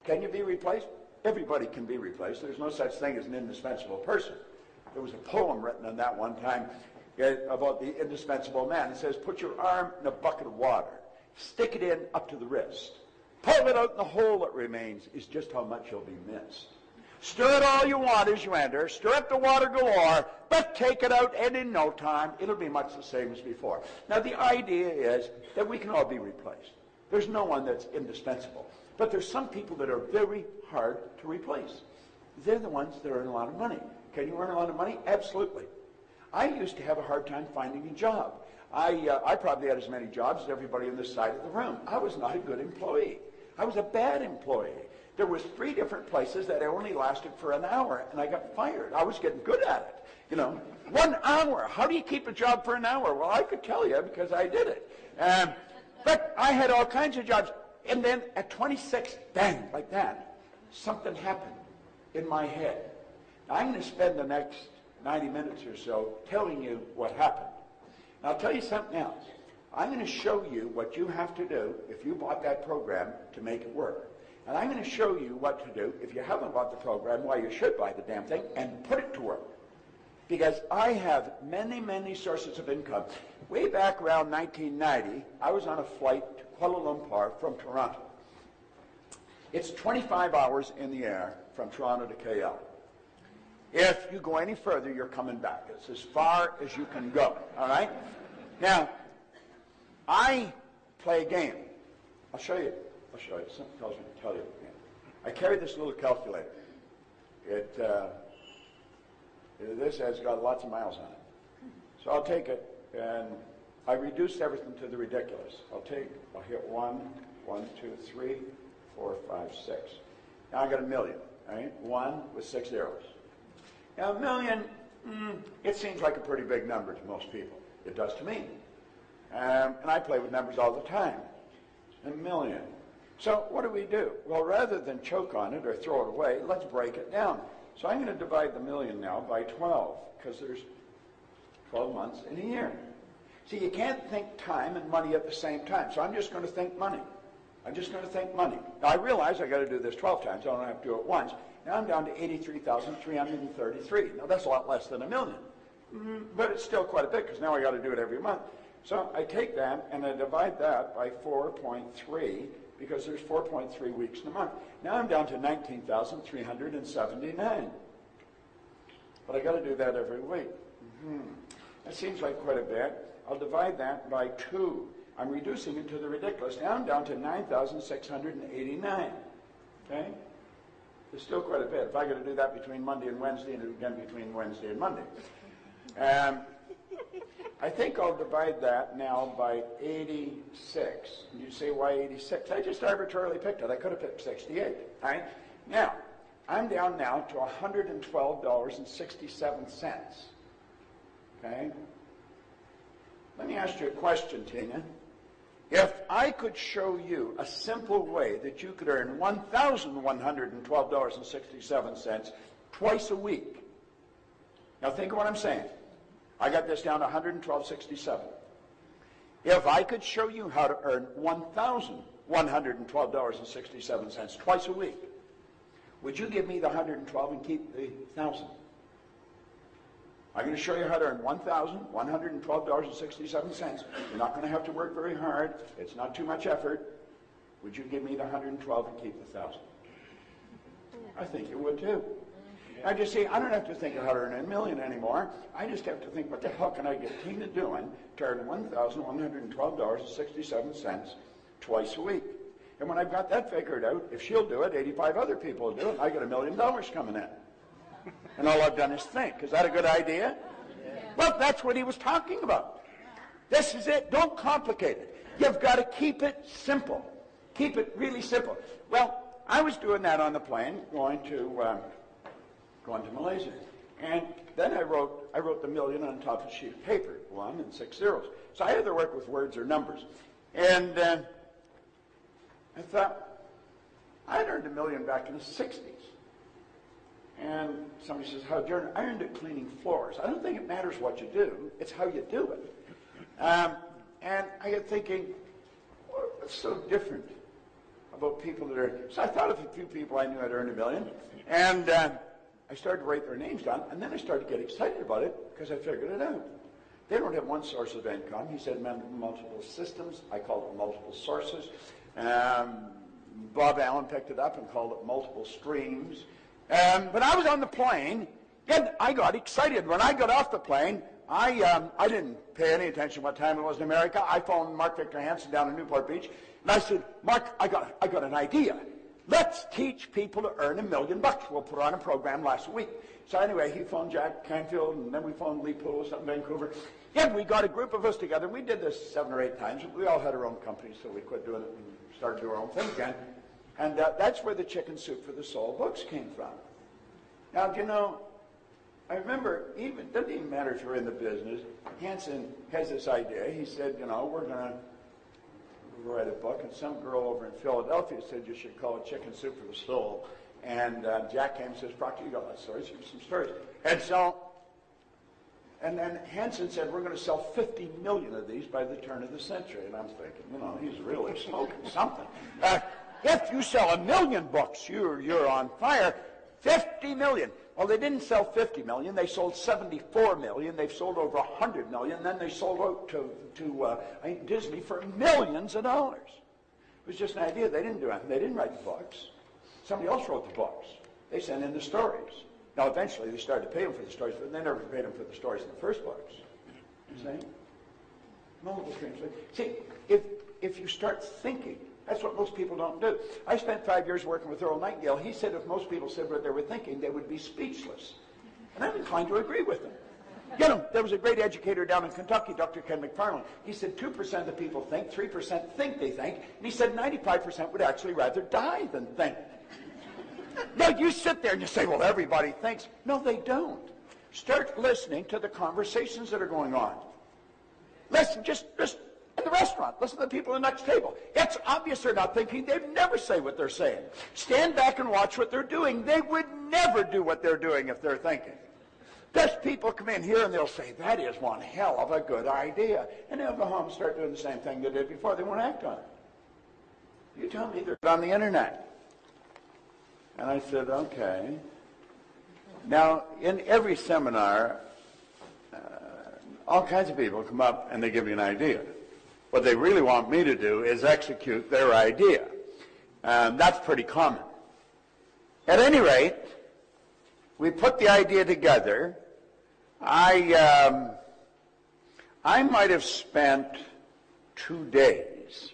Can you be replaced? Everybody can be replaced. There's no such thing as an indispensable person. There was a poem written on that one time about the indispensable man. It says, put your arm in a bucket of water, stick it in up to the wrist, pull it out in the hole that remains is just how much you'll be missed. Stir it all you want as you enter, stir up the water galore, but take it out, and in no time, it'll be much the same as before. Now, the idea is that we can all be replaced. There's no one that's indispensable. But there's some people that are very hard to replace. They're the ones that earn a lot of money. Can you earn a lot of money? Absolutely. I used to have a hard time finding a job. I probably had as many jobs as everybody on this side of the room. I was not a good employee. I was a bad employee. There was 3 different places that I only lasted for an hour, and I got fired. I was getting good at it. You know, 1 hour. How do you keep a job for an hour? Well, I could tell you because I did it. But I had all kinds of jobs. And then at 26, bang, like that, something happened in my head. Now, I'm going to spend the next 90 minutes or so telling you what happened. Now, I'll tell you something else. I'm going to show you what you have to do if you bought that program to make it work. And I'm going to show you what to do if you haven't bought the program, why you should buy the damn thing, and put it to work. Because I have many, many sources of income. Way back around 1990, I was on a flight to Kuala Lumpur from Toronto. It's 25 hours in the air from Toronto to KL. If you go any further, you're coming back. It's as far as you can go, all right? Now, I play a game. I'll show you. Something tells me to tell you. I carry this little calculator. This has got lots of miles on it. So I'll take it, and I reduced everything to the ridiculous. I'll hit 1, 2, 3, 4, 5, 6. Now I got a million, right? 1 with 6 zeros. Now, a million, it seems like a pretty big number to most people. It does to me. And I play with numbers all the time. A million. So what do? Well, rather than choke on it or throw it away, let's break it down. So I'm going to divide the million now by 12, because there's 12 months in a year. See, you can't think time and money at the same time, so I'm just going to think money. Now, I realize I got to do this 12 times. I don't have to do it once. Now I'm down to 83,333. Now, that's a lot less than a million. But it's still quite a bit, because now I got to do it every month. So I take that, and I divide that by 4.3, because there's 4.3 weeks in a month. Now I'm down to 19,379. But I got to do that every week. That seems like quite a bit. I'll divide that by 2. I'm reducing it to the ridiculous. Now I'm down to 9,689. Okay? It's still quite a bit. If I got to do that between Monday and Wednesday, and again between Wednesday and Monday. I think I'll divide that now by 86. And you say, why 86? I just arbitrarily picked it. I could have picked 68. All right? Now, I'm down now to $112.67. Okay? Let me ask you a question, Tina. If I could show you a simple way that you could earn $1,112.67 twice a week. Now think of what I'm saying. I got this down to $112.67. If I could show you how to earn $1,112.67 twice a week, would you give me the 112 and keep the 1,000? I'm going to show you how to earn $1,112.67. You're not going to have to work very hard. It's not too much effort. Would you give me the 112 and keep the 1,000? I think you would too. Now, you see, I don't have to think of how to earn a million anymore. I just have to think, what the hell can I get Tina doing to earn $1,112.67 twice a week? And when I've got that figured out, if she'll do it, 85 other people will do it, I get $1 million coming in. And all I've done is think. Is that a good idea? Yeah. Well, that's what he was talking about. This is it. Don't complicate it. You've got to keep it simple. Keep it really simple. Well, I was doing that on the plane, going to Malaysia. And then I wrote the million on top of a sheet of paper, 1 and 6 zeros. So I either work with words or numbers. And I thought, I'd earned $1 million back in the 60s. And somebody says, how'd you earn it? I earned it cleaning floors. I don't think it matters what you do. It's how you do it. And I got thinking, what's so different about people that are, so I thought of a few people I knew had earned $1 million, and I started to write their names down, and then I started to get excited about it because I figured it out. They don't have one source of income. He said multiple systems. I called them multiple sources. Bob Allen picked it up and called it multiple streams. But I was on the plane, and I got excited. When I got off the plane, I didn't pay any attention to what time it was in America. I phoned Mark Victor Hansen down in Newport Beach, and I said, Mark, I got an idea. Let's teach people to earn $1 million. We'll put on a program last week. So anyway, he phoned Jack Canfield, and then we phoned Lee Poulos up in Vancouver. And we got a group of us together. We did this 7 or 8 times. We all had our own companies, so we quit doing it and started doing our own thing again. And that's where the Chicken Soup for the Soul books came from. Now, do you know, I remember, it doesn't even matter if you're in the business, Hansen has this idea. He said, you know, we're going to write a book, and some girl over in Philadelphia said you should call it Chicken Soup for the Soul. And Jack came and says, Proctor, you got lots of stories, give me some stories. And then Hansen said, we're going to sell 50 million of these by the turn of the century. And I'm thinking, you know, he's really smoking something. If you sell 1 million books, you're on fire. 50 million. Well, they didn't sell 50 million. They sold 74 million. They've sold over 100 million. Then they sold out to Disney for millions of dollars. It was just an idea. They didn't do anything. They didn't write the books. Somebody else wrote the books. They sent in the stories. Now, eventually, they started to pay them for the stories, but they never paid them for the stories in the first books. You see? Multiple streams. See, if you start thinking, that's what most people don't do. I spent 5 years working with Earl Nightingale. He said if most people said what they were thinking, they would be speechless. And I'm inclined to agree with him. You know, there was a great educator down in Kentucky, Dr. Ken McFarland. He said 2% of the people think, 3% think they think, and he said 95% would actually rather die than think. Now, you sit there and you say, well, everybody thinks. No, they don't. Start listening to the conversations that are going on. Listen, just in the restaurant. Listen to the people at the next table. It's obvious they're not thinking. They'd never say what they're saying. Stand back and watch what they're doing. They would never do what they're doing if they're thinking. There's people come in here and they'll say, that is one hell of a good idea. And they'll go home and start doing the same thing they did before. They won't act on it. You tell me they're on the internet. And I said, okay. Now, in every seminar, all kinds of people come up and they give you an idea. What they really want me to do is execute their idea. That's pretty common. At any rate, we put the idea together. I might have spent 2 days.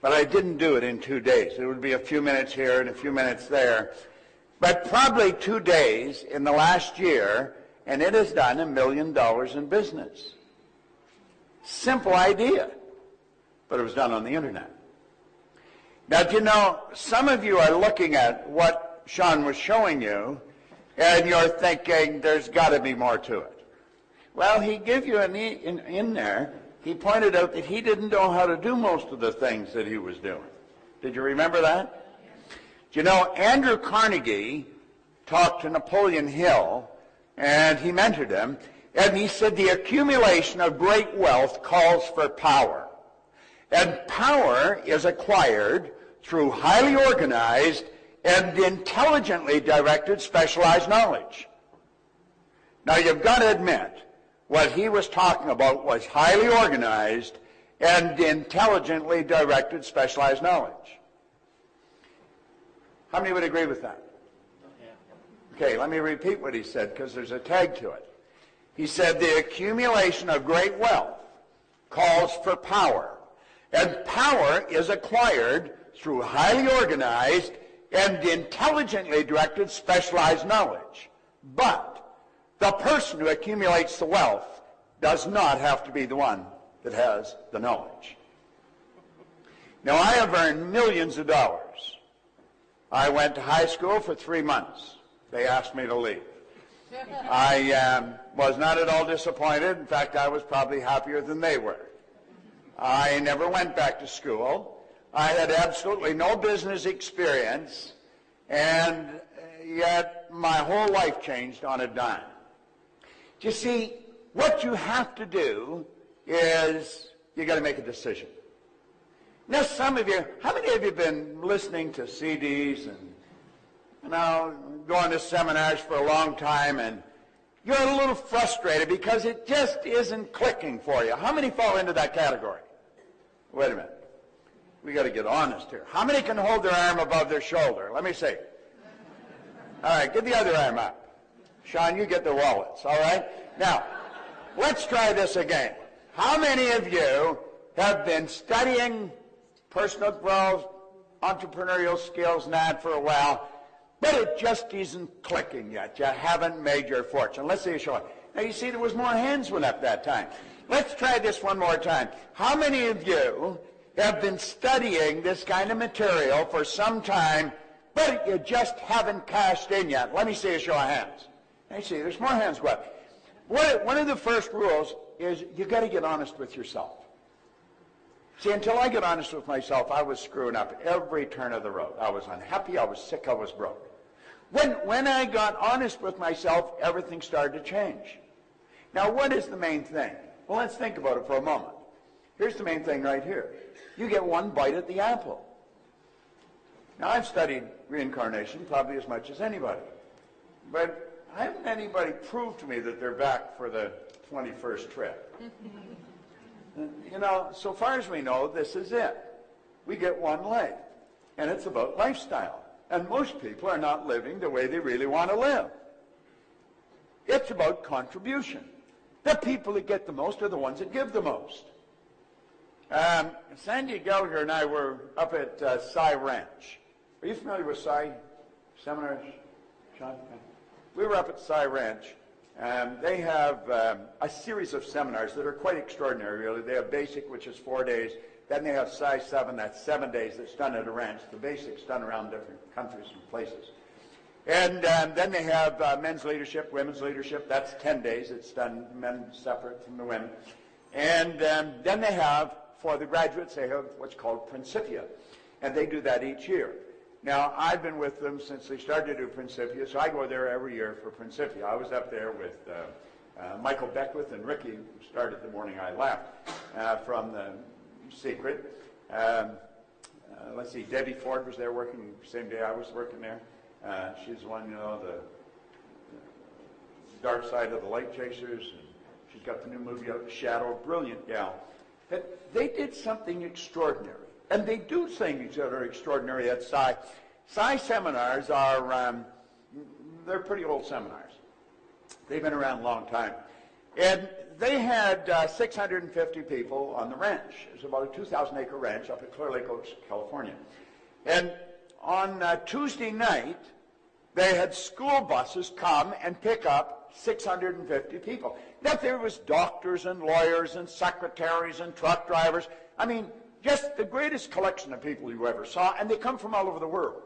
But I didn't do it in 2 days. It would be a few minutes here and a few minutes there. But probably 2 days in the last year, and it has done $1 million in business. Simple idea, but it was done on the internet. Now, do you know, some of you are looking at what Sean was showing you, and you're thinking, there's got to be more to it. Well, he gave you in there. He pointed out that he didn't know how to do most of the things that he was doing. Did you remember that? Do you know, Andrew Carnegie talked to Napoleon Hill, and he mentored him, and he said the accumulation of great wealth calls for power. And power is acquired through highly organized and intelligently directed specialized knowledge. Now, you've got to admit, what he was talking about was highly organized and intelligently directed specialized knowledge. How many would agree with that? Okay, let me repeat what he said because there's a tag to it. He said the accumulation of great wealth calls for power, and power is acquired through highly organized and intelligently directed specialized knowledge. But the person who accumulates the wealth does not have to be the one that has the knowledge. Now, I have earned millions of dollars. I went to high school for 3 months. They asked me to leave. I was not at all disappointed. In fact, I was probably happier than they were. I never went back to school. I had absolutely no business experience, and yet my whole life changed on a dime. You see, what you have to do is you got to make a decision. Now, some of you, how many of you have been listening to CDs and, going to seminars for a long time, and you're a little frustrated because it just isn't clicking for you? How many fall into that category? Wait a minute. We got to get honest here. How many can hold their arm above their shoulder? Let me see. All right, get the other arm up. Sean, you get the wallets, all right? Now, let's try this again. How many of you have been studying personal growth, entrepreneurial skills, and that for a while, but it just isn't clicking yet? You haven't made your fortune. Let's see you show it. Now, you see there was more hands went up that time. Let's try this one more time. How many of you have been studying this kind of material for some time, but you just haven't cashed in yet? Let me see a show of hands. I see there's more hands go up. One of the first rules is you got to get honest with yourself. See, until I get honest with myself, I was screwing up every turn of the road. I was unhappy, I was sick, I was broke. When I got honest with myself, everything started to change. Now, what is the main thing? Well, let's think about it for a moment. Here's the main thing right here. You get one bite at the apple. Now, I've studied reincarnation probably as much as anybody, but I haven't anybody prove to me that they're back for the 21st trip. So far as we know, this is it. We get one life, and it's about lifestyle. And most people are not living the way they really want to live. It's about contribution. The people that get the most are the ones that give the most. Sandy Gallagher and I were up at Cy Ranch. Are you familiar with Cy seminars, Sean? We were up at Cy Ranch. They have a series of seminars that are quite extraordinary, really. They have basic, which is 4 days. Then they have Psi 7, that's 7 days, that's done at a ranch. The basic's done around different countries and places. And then they have men's leadership, women's leadership. That's 10 days. It's done men separate from the women. And then they have, for the graduates, they have what's called Principia. And they do that each year. Now, I've been with them since they started to do Principia, so I go there every year for Principia. I was up there with Michael Beckwith and Ricky, who started the morning I left from the Secret. Let's see, Debbie Ford was there working the same day I was working there. She's one, the Dark Side of the Light Chasers. And she's got the new movie out, Shadow, brilliant gal. But they did something extraordinary. And they do things that are extraordinary at Psi. Psi seminars are, they're pretty old seminars. They've been around a long time. And they had 650 people on the ranch. It's about a 2,000-acre ranch up at Clear Lake, California. And on Tuesday night, they had school buses come and pick up 650 people. Now, there was doctors and lawyers and secretaries and truck drivers. I mean, just the greatest collection of people you ever saw, and they come from all over the world.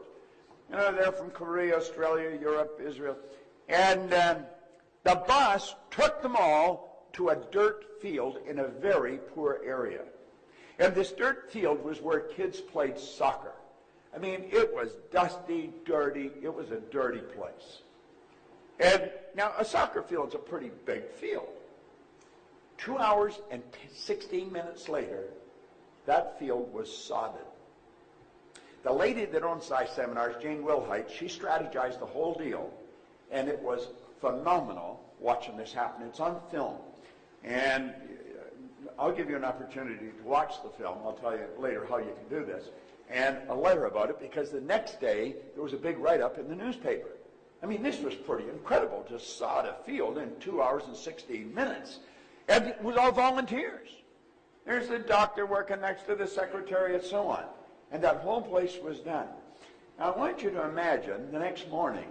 They're from Korea, Australia, Europe, Israel. And the bus took them all to a dirt field in a very poor area. And this dirt field was where kids played soccer. I mean, it was dusty, dirty. It was a dirty place. And now a soccer field's a pretty big field. 2 hours and 16 minutes later, that field was sodded. The lady that owns Psi Seminars, Jane Wilhite, she strategized the whole deal, and it was phenomenal watching this happen. It's on film, and I'll give you an opportunity to watch the film. I'll tell you later how you can do this, and a letter about it, because the next day there was a big write-up in the newspaper. I mean, this was pretty incredible to sod a field in 2 hours and 16 minutes, and it was all volunteers. There's the doctor working next to the secretary and so on. And that whole place was done. Now, I want you to imagine the next morning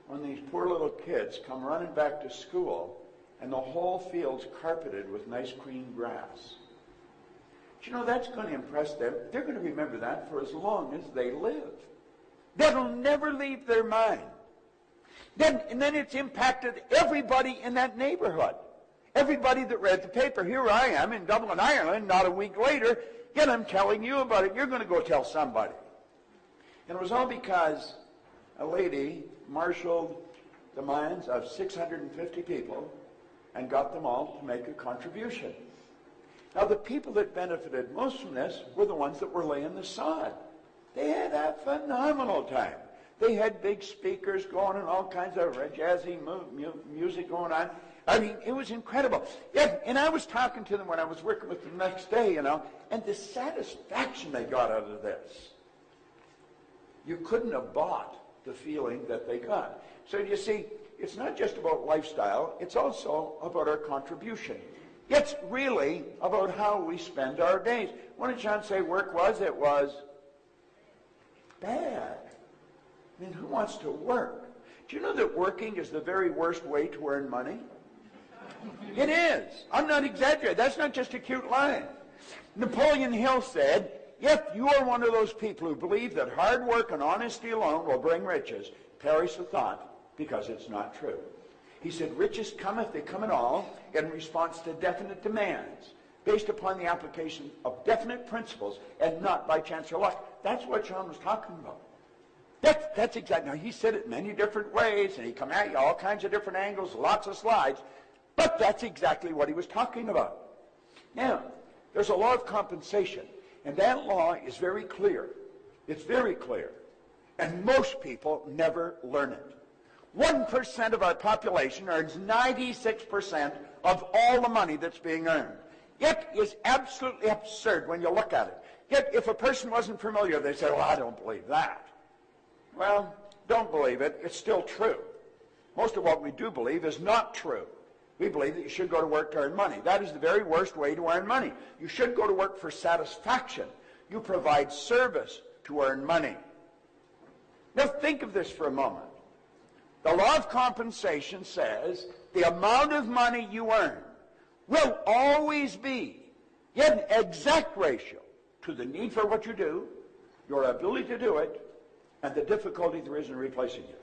when these poor little kids come running back to school and the whole field's carpeted with nice green grass. Do you know, that's going to impress them. They're going to remember that for as long as they live. That'll never leave their mind. And then it's impacted everybody in that neighborhood. Everybody that read the paper. Here I am in Dublin, Ireland, not a week later, yet I'm telling you about it. You're going to go tell somebody. And it was all because a lady marshaled the minds of 650 people and got them all to make a contribution. Now, the people that benefited most from this were the ones that were laying the sod. They had a phenomenal time. They had big speakers going and all kinds of jazzy music going on. I mean, it was incredible. Yeah, and I was talking to them when I was working with them the next day, you know, and the satisfaction they got out of this. You couldn't have bought the feeling that they got. So you see, it's not just about lifestyle, it's also about our contribution. It's really about how we spend our days. What did John say work was? It was bad. I mean, who wants to work? Do you know that working is the very worst way to earn money? It is. I'm not exaggerating. That's not just a cute line. Napoleon Hill said, if you are one of those people who believe that hard work and honesty alone will bring riches, perish the thought, because it's not true. He said, riches cometh, they come in all, in response to definite demands, based upon the application of definite principles, and not by chance or luck. That's what John was talking about. That's exactly. Now, he said it many different ways, and he come at you all kinds of different angles, lots of slides, but that's exactly what he was talking about. Now, there's a law of compensation, and that law is very clear. It's very clear. And most people never learn it. 1% of our population earns 96% of all the money that's being earned. It is absolutely absurd when you look at it. Yet, if a person wasn't familiar, they say, well, I don't believe that. Well, don't believe it. It's still true. Most of what we do believe is not true. We believe that you should go to work to earn money. That is the very worst way to earn money. You should go to work for satisfaction. You provide service to earn money. Now think of this for a moment. The law of compensation says the amount of money you earn will always be in exact ratio to the need for what you do, your ability to do it, and the difficulty there is in replacing you.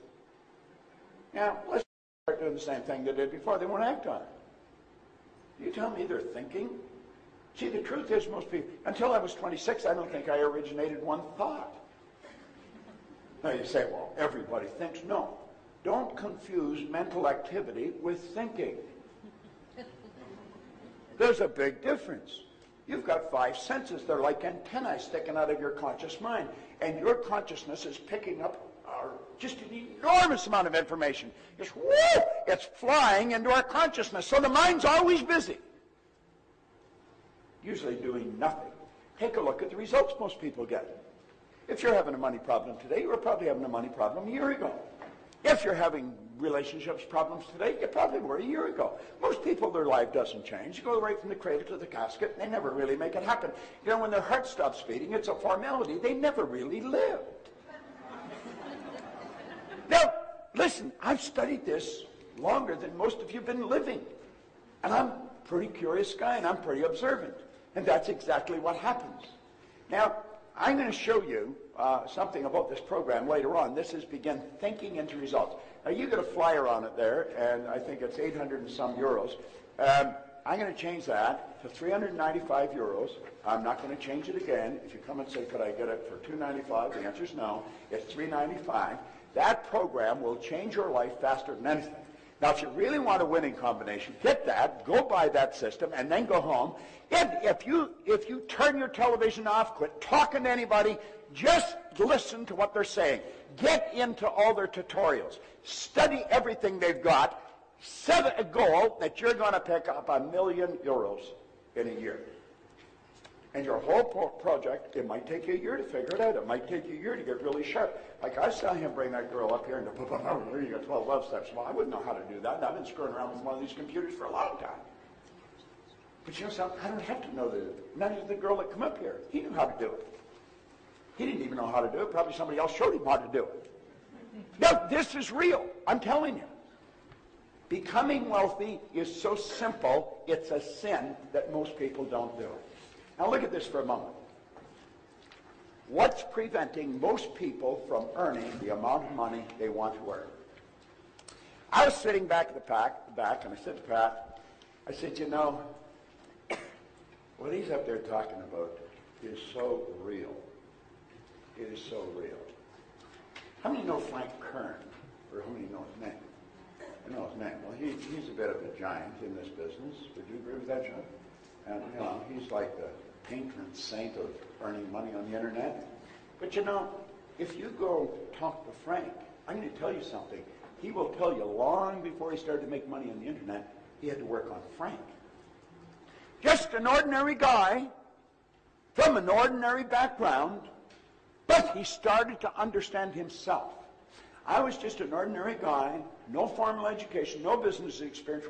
Now, let's start doing the same thing they did before. They won't act on it. You tell me they're thinking? See, the truth is most people, until I was 26, I don't think I originated one thought. Now you say, well, everybody thinks. No. Don't confuse mental activity with thinking. There's a big difference. You've got 5 senses. They're like antennae sticking out of your conscious mind. And your consciousness is picking up just an enormous amount of information. Just, whoo, it's flying into our consciousness. So the mind's always busy. Usually doing nothing. Take a look at the results most people get. If you're having a money problem today, you were probably having a money problem a year ago. If you're having relationships problems today, you probably were a year ago. Most people, their life doesn't change. You go right from the cradle to the casket, and they never really make it happen. You know, when their heart stops beating, it's a formality. They never really lived. Now, listen, I've studied this longer than most of you have been living. And I'm a pretty curious guy, and I'm pretty observant. And that's exactly what happens. Now, I'm going to show you something about this program later on. This is Begin Thinking into Results. Now, you get a flyer on it there, and I think it's 800 and some euros. I'm going to change that to 395 euros. I'm not going to change it again. If you come and say, could I get it for 295? The answer is no. It's 395. That program will change your life faster than anything. Now, if you really want a winning combination, get that, go buy that system, and then go home. And if you turn your television off, quit talking to anybody, just listen to what they're saying. Get into all their tutorials. Study everything they've got. Set a goal that you're going to pick up €1 million in a year. And your whole project, it might take you a year to figure it out. It might take you a year to get really sharp. Like I saw him bring that girl up here and you got 12 love steps. Well, I wouldn't know how to do that. I've been screwing around with one of these computers for a long time. But you know something? I don't have to know none of the girl that come up here. He knew how to do it. He didn't even know how to do it. Probably somebody else showed him how to do it. No, this is real. I'm telling you. Becoming wealthy is so simple, it's a sin that most people don't do it. Now look at this for a moment. What's preventing most people from earning the amount of money they want to earn? I was sitting back at the back, and I said to Pat, I said, you know, what he's up there talking about is so real. It is so real. How many know Frank Kern? Or how many know his name? I know his name. Well, he's a bit of a giant in this business. Would you agree with that, John? And, he's like the patron saint of earning money on the internet. But, if you go talk to Frank, I'm going to tell you something. He will tell you long before he started to make money on the internet, he had to work on Frank. Just an ordinary guy from an ordinary background, but he started to understand himself. I was just an ordinary guy, no formal education, no business experience.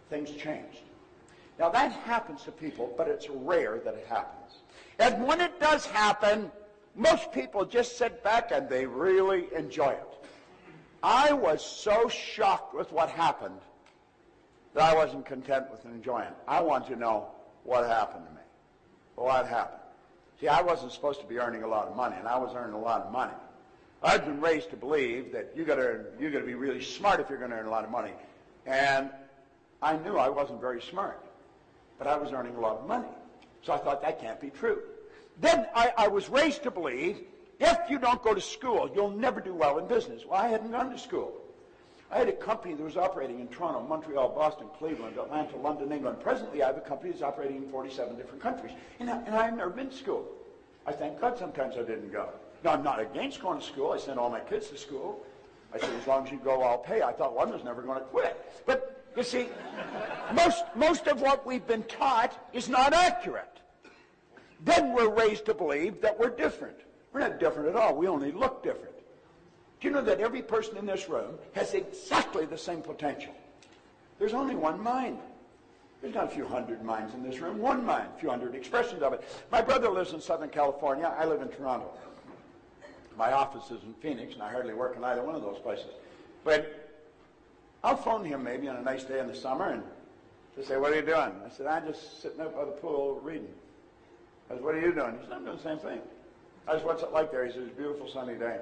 Things changed. Now that happens to people, but it's rare that it happens. And when it does happen, most people just sit back and they really enjoy it. I was so shocked with what happened that I wasn't content with enjoying it. I want to know what happened to me. What happened? See, I wasn't supposed to be earning a lot of money, and I was earning a lot of money. I've been raised to believe that you got to be really smart if you're going to earn a lot of money. And I knew I wasn't very smart, but I was earning a lot of money. So I thought that can't be true. Then I was raised to believe if you don't go to school, you'll never do well in business. Well, I hadn't gone to school. I had a company that was operating in Toronto, Montreal, Boston, Cleveland, Atlanta, London, England. Presently, I have a company that's operating in 47 different countries. And I've never been to school. I thank God sometimes I didn't go. Now, I'm not against going to school. I sent all my kids to school. I said, as long as you go, I'll pay. I thought one was never going to quit. But, you see, most of what we've been taught is not accurate. Then we're raised to believe that we're different. We're not different at all. We only look different. Do you know that every person in this room has exactly the same potential? There's only one mind. There's not a few hundred minds in this room. One mind, a few hundred expressions of it. My brother lives in Southern California. I live in Toronto. My office is in Phoenix, and I hardly work in either one of those places. But I'll phone him maybe on a nice day in the summer, and he'll say, what are you doing? I said, I'm just sitting up by the pool reading. I said, what are you doing? He said, I'm doing the same thing. I said, what's it like there? He said, it's a beautiful sunny day.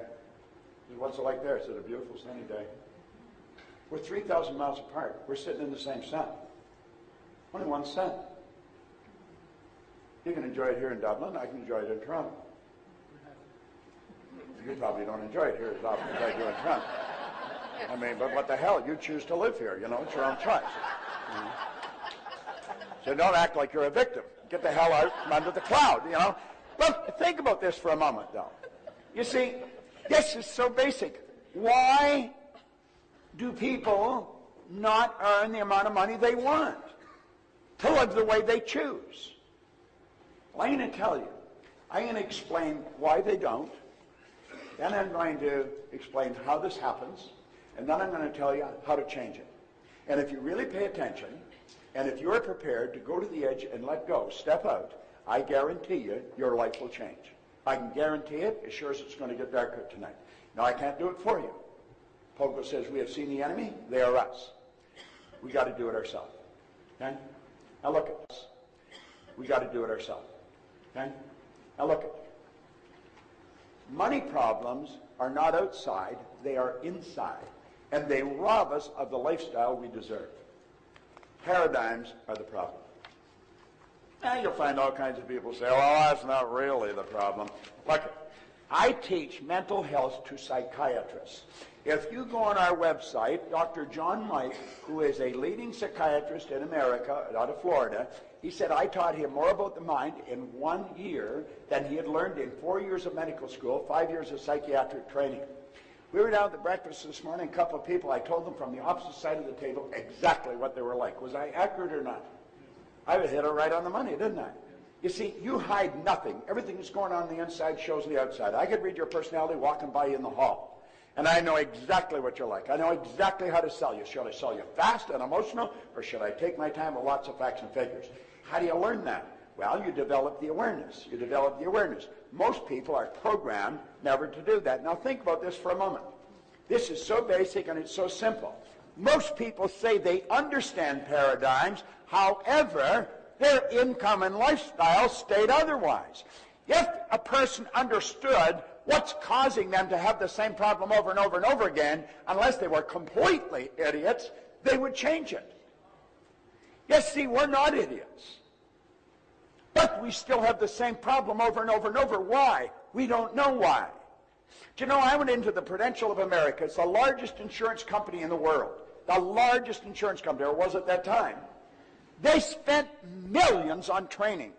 He said, what's it like there? I said, a beautiful sunny day. We're 3,000 miles apart. We're sitting in the same sun. Only one sun. You can enjoy it here in Dublin. I can enjoy it in Toronto. You probably don't enjoy it here as often as I do in Toronto. I mean, but what the hell? You choose to live here. It's your own choice. So don't act like you're a victim. Get the hell out from under the cloud, But think about this for a moment, though. You see, this is so basic. Why do people not earn the amount of money they want to live the way they choose? Well, I'm going to tell you. I'm going to explain why they don't. Then I'm going to explain how this happens. And then I'm going to tell you how to change it. And if you really pay attention, and if you're prepared to go to the edge and let go, step out, I guarantee you your life will change. I can guarantee it as sure as it's going to get darker tonight. Now, I can't do it for you. Pogo says, we have seen the enemy. They are us. We got to do it ourselves. Okay? Now, look at this. We got to do it ourselves. Okay? Now, look at this. Money problems are not outside. They are inside. And they rob us of the lifestyle we deserve. Paradigms are the problem. Now you'll find all kinds of people say, well, that's not really the problem. Look, I teach mental health to psychiatrists. If you go on our website, Dr. John Mike, who is a leading psychiatrist in America, out of Florida, he said I taught him more about the mind in 1 year than he had learned in 4 years of medical school, 5 years of psychiatric training. We were down at the breakfast this morning, a couple of people, I told them from the opposite side of the table exactly what they were like. Was I accurate or not? I hit it right on the money, didn't I? You see, you hide nothing. Everything that's going on the inside shows the outside. I could read your personality walking by you in the hall. And I know exactly what you're like. I know exactly how to sell you. Should I sell you fast and emotional, or should I take my time with lots of facts and figures? How do you learn that? Well, you develop the awareness. You develop the awareness. Most people are programmed never to do that. Now think about this for a moment. This is so basic and it's so simple. Most people say they understand paradigms. However, their income and lifestyle state otherwise. If a person understood what's causing them to have the same problem over and over and over again, unless they were completely idiots, they would change it. Yes, see, we're not idiots. But we still have the same problem over and over and over. Why? We don't know why. Do you know, I went into the Prudential of America. It's the largest insurance company in the world. The largest insurance company, or was at that time. They spent millions on training.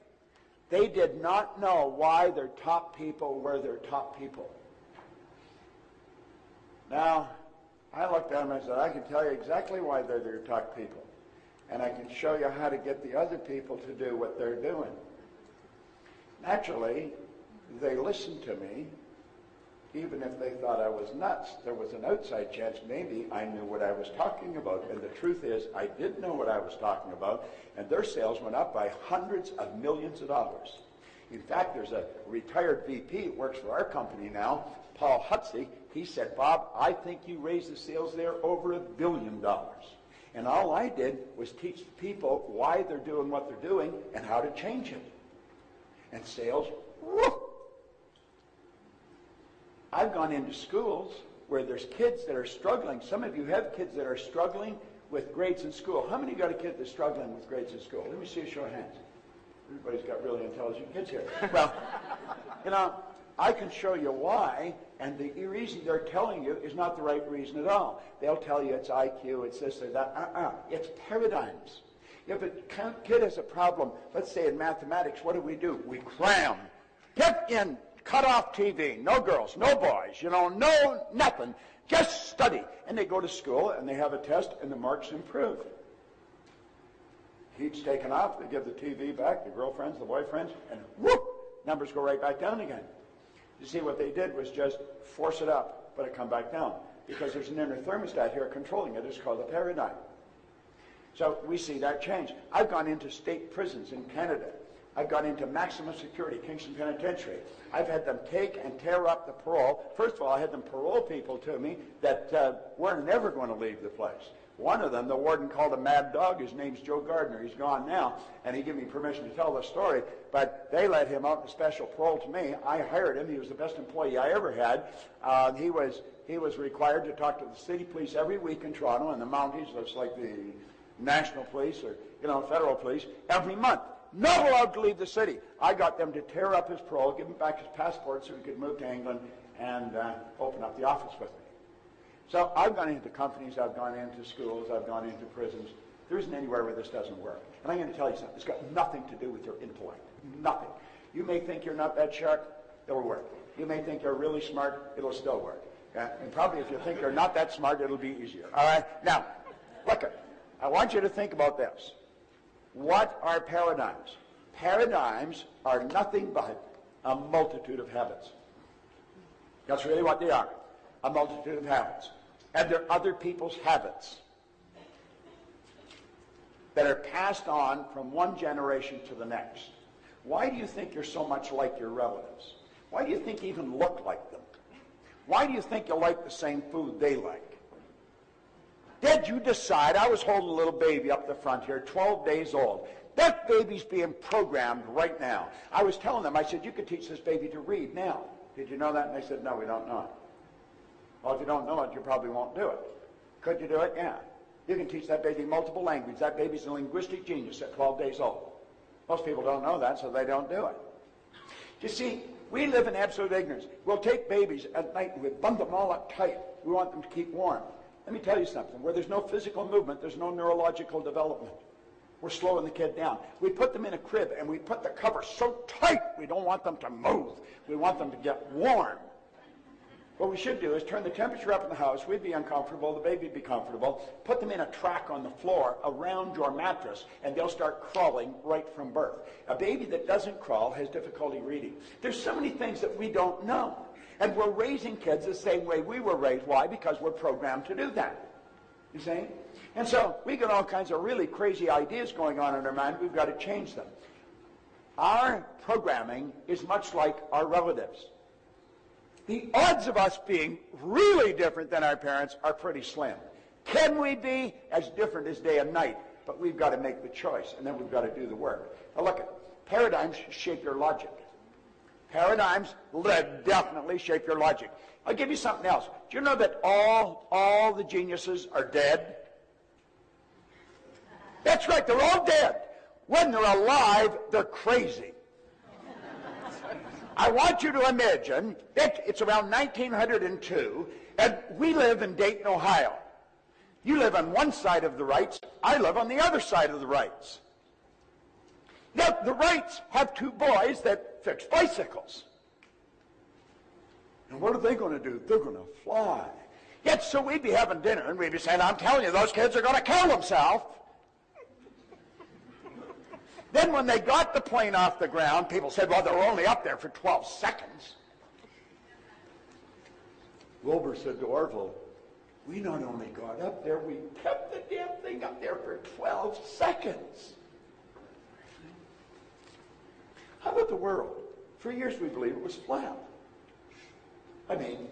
They did not know why their top people were their top people. Now, I looked at them and I said, I can tell you exactly why they're their top people. And I can show you how to get the other people to do what they're doing. Naturally, they listened to me, even if they thought I was nuts. There was an outside chance maybe I knew what I was talking about. And the truth is, I did know what I was talking about, and their sales went up by hundreds of millions of dollars. In fact, there's a retired VP who works for our company now, Paul Hutsey. He said, Bob, I think you raised the sales there over $1 billion. And all I did was teach people why they're doing what they're doing and how to change it. And sales, whoop. I've gone into schools where there's kids that are struggling. Some of you have kids that are struggling with grades in school. How many got a kid that's struggling with grades in school? Let me see a show of hands. Everybody's got really intelligent kids here. Well, you know, I can show you why, and the reason they're telling you is not the right reason at all. They'll tell you it's IQ, it's this or that. It's paradigms. If a kid has a problem, let's say in mathematics, what do? We cram. Get in, cut off TV, no girls, no boys, no nothing. Just study. And they go to school and they have a test and the marks improve. Heat's taken off, they give the TV back, the girlfriends, the boyfriends, and whoop, numbers go right back down again. You see, what they did was just force it up, but it come back down. Because there's an inner thermostat here controlling it. It's called a paradigm. So we see that change. I've gone into state prisons in Canada. I've gone into maximum security, Kingston Penitentiary. I've had them take and tear up the parole. First of all, I had them parole people to me that were never going to leave the place. One of them, the warden called a mad dog. His name's Joe Gardner. He's gone now, and he gave me permission to tell the story. But they let him out in special parole to me. I hired him. He was the best employee I ever had. He was required to talk to the city police every week in Toronto and the Mounties. That's like the national police or federal police every month. Not allowed to leave the city. I got them to tear up his parole, give him back his passport so he could move to England and open up the office with me. So I've gone into companies, I've gone into schools, I've gone into prisons. There isn't anywhere where this doesn't work. And I'm going to tell you something. It's got nothing to do with your intellect. Nothing. You may think you're not that sharp, it'll work. You may think you're really smart, it'll still work. And probably if you think you're not that smart, it'll be easier. All right? Now, look, I want you to think about this. What are paradigms? Paradigms are nothing but a multitude of habits. That's really what they are. A multitude of habits. And they're other people's habits that are passed on from one generation to the next. Why do you think you're so much like your relatives? Why do you think you even look like them? Why do you think you like the same food they like? Did you decide? I was holding a little baby up the front here, 12 days old. That baby's being programmed right now. I was telling them, I said, you could teach this baby to read now. Did you know that? And they said, no, we don't know it. Well, if you don't know it, you probably won't do it. Could you do it? Yeah. You can teach that baby multiple languages. That baby's a linguistic genius at 12 days old. Most people don't know that, so they don't do it. You see, we live in absolute ignorance. We'll take babies at night and we bundle them all up tight. We want them to keep warm. Let me tell you something. Where there's no physical movement, there's no neurological development. We're slowing the kid down. We put them in a crib and we put the cover so tight we don't want them to move. We want them to get warm. What we should do is turn the temperature up in the house. We'd be uncomfortable. The baby'd be comfortable. Put them in a track on the floor around your mattress, and they'll start crawling right from birth. A baby that doesn't crawl has difficulty reading. There's so many things that we don't know. And we're raising kids the same way we were raised. Why? Because we're programmed to do that. You see? And so we got all kinds of really crazy ideas going on in our mind. We've got to change them. Our programming is much like our relatives. The odds of us being really different than our parents are pretty slim. Can we be as different as day and night? But we've got to make the choice, and then we've got to do the work. Now look, paradigms shape your logic. Paradigms definitely shape your logic. I'll give you something else. Do you know that all the geniuses are dead? That's right, they're all dead. When they're alive, they're crazy. I want you to imagine that it's around 1902, and we live in Dayton, Ohio. You live on one side of the rights, I live on the other side of the rights. Yet the Wrights have two boys that fix bicycles. And what are they going to do? They're going to fly. Yet so we'd be having dinner and we'd be saying, I'm telling you, those kids are going to kill themselves. Then when they got the plane off the ground, people said, well, they were only up there for 12 seconds. Wilbur said to Orville, we not only got up there, we kept the damn thing up there for 12 seconds. How about the world? For years we believed it was flat. I mean,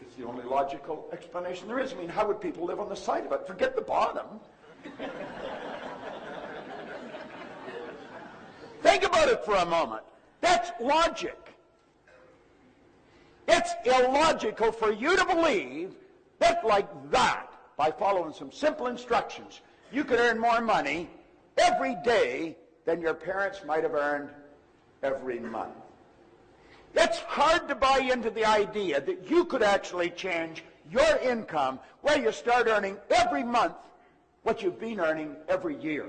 it's the only logical explanation there is. I mean, how would people live on the side of it? Forget the bottom. Think about it for a moment. That's logic. It's illogical for you to believe that like that, by following some simple instructions, you could earn more money every day than your parents might have earned every month. It's hard to buy into the idea that you could actually change your income where you start earning every month what you've been earning every year.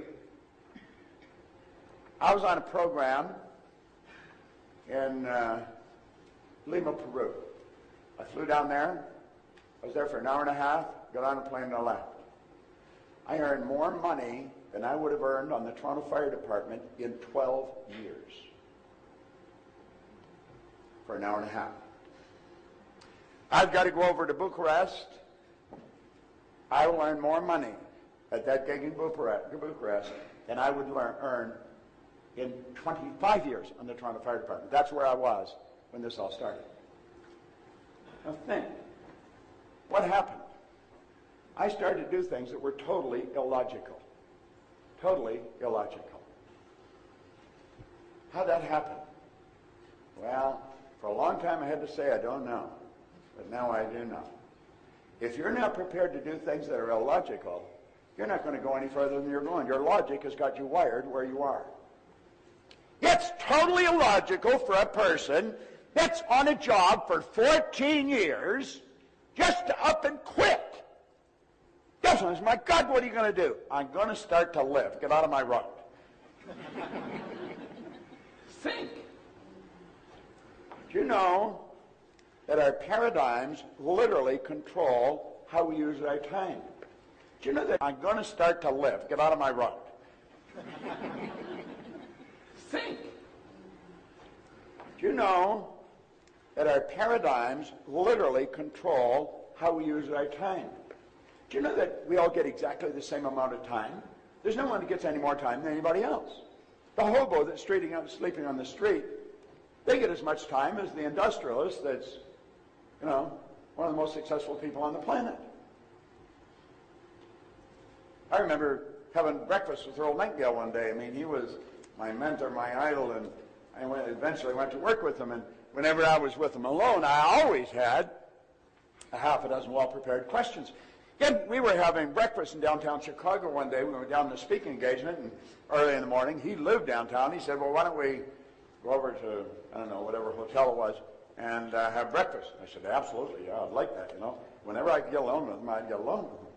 I was on a program in Lima, Peru. I flew down there. I was there for an hour and a half, got on a plane and I left. I earned more money than I would have earned on the Toronto Fire Department in 12 years. For an hour and a half. I've got to go over to Bucharest. I will earn more money at that gig in Bucharest than I would earn in 25 years on the Toronto Fire Department. That's where I was when this all started. Now think, what happened? I started to do things that were totally illogical. Totally illogical. How'd that happen? Well, for a long time I had to say I don't know, but now I do know. If you're not prepared to do things that are illogical, you're not going to go any further than you're going. Your logic has got you wired where you are. It's totally illogical for a person that's on a job for 14 years just to up and quit. Just says, my God, what are you going to do? I'm going to start to live. Get out of my road. Think. Do you know that our paradigms literally control how we use our time? Do you know that I'm going to start to live? Get out of my road. Think. Do you know that our paradigms literally control how we use our time? Do you know that we all get exactly the same amount of time? There's no one that gets any more time than anybody else. The hobo that's sleeping on the street, they get as much time as the industrialist that's, one of the most successful people on the planet. I remember having breakfast with Earl Nightingale one day. I mean, he was my mentor, my idol, and I eventually went to work with him. And whenever I was with him alone, I always had a half a dozen well-prepared questions. Again, we were having breakfast in downtown Chicago one day. We were down in a speaking engagement, and early in the morning, he lived downtown. He said, well, why don't we go over to, I don't know, whatever hotel it was, and have breakfast? I said, absolutely, yeah, I'd like that, Whenever I could get alone with him, I'd get alone with him.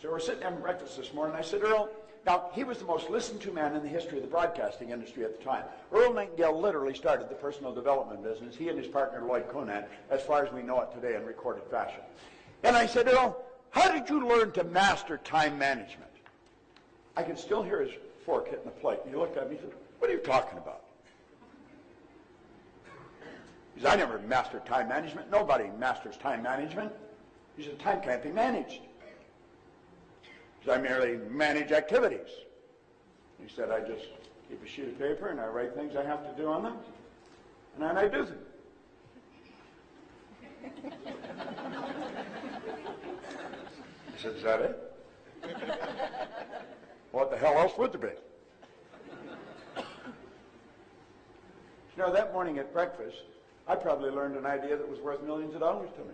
So we're sitting having breakfast this morning, and I said, Earl, now, he was the most listened to man in the history of the broadcasting industry at the time. Earl Nightingale literally started the personal development business, he and his partner Lloyd Conant, as far as we know it today in recorded fashion. And I said, Earl, how did you learn to master time management? I can still hear his fork hitting the plate. And he looked at me and said, what are you talking about? He said, I never mastered time management. Nobody masters time management. He said, time can't be managed. He said, I merely manage activities. He said, I just keep a sheet of paper and I write things I have to do on them, and then I do them. He said, is that it? What the hell else would there be? That morning at breakfast, I probably learned an idea that was worth millions of dollars to me.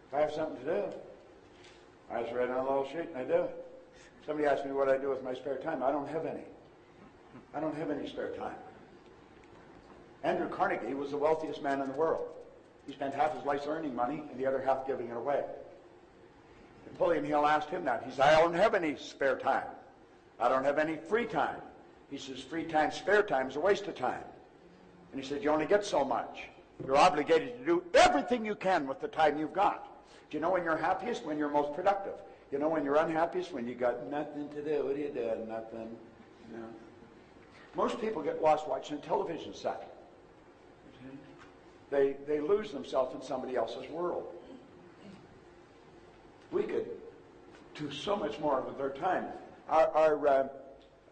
If I have something to do, I just write on a little sheet and I do it. Somebody asked me what I do with my spare time. I don't have any. I don't have any spare time. Andrew Carnegie was the wealthiest man in the world. He spent half his life earning money and the other half giving it away. Napoleon Hill asked him that. He said, I don't have any spare time. I don't have any free time. He says, free time, spare time is a waste of time. And he said, you only get so much. You're obligated to do everything you can with the time you've got. Do you know when you're happiest? When you're most productive. You know when you're unhappiest? When you got nothing to do. What are you doing? Nothing. You know? Most people get lost watching a television set. They lose themselves in somebody else's world. We could do so much more with our time.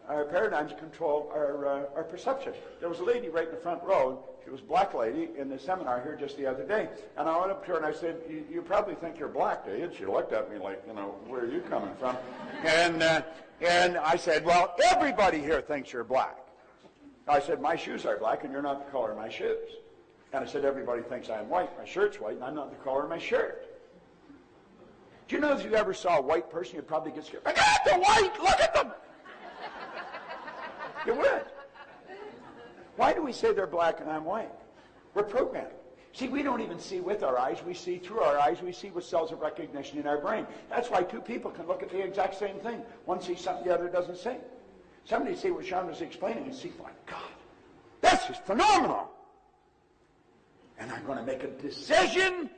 Our paradigms control our perception. There was a lady right in the front row. She was a black lady in the seminar here just the other day. And I went up to her and I said, you probably think you're black, do you? And she looked at me like, where are you coming from? And I said, well, everybody here thinks you're black. I said, my shoes are black and you're not the color of my shoes. And I said, everybody thinks I'm white. My shirt's white and I'm not the color of my shirt. Do you know if you ever saw a white person, you'd probably get scared. Look at the white! Look at them! You would. Why do we say they're black and I'm white? We're programmed. See, we don't even see with our eyes. We see through our eyes. We see with cells of recognition in our brain. That's why two people can look at the exact same thing. One sees something the other doesn't see. Somebody see what Sean was explaining and see, my God, this is phenomenal. And I'm going to make a decision.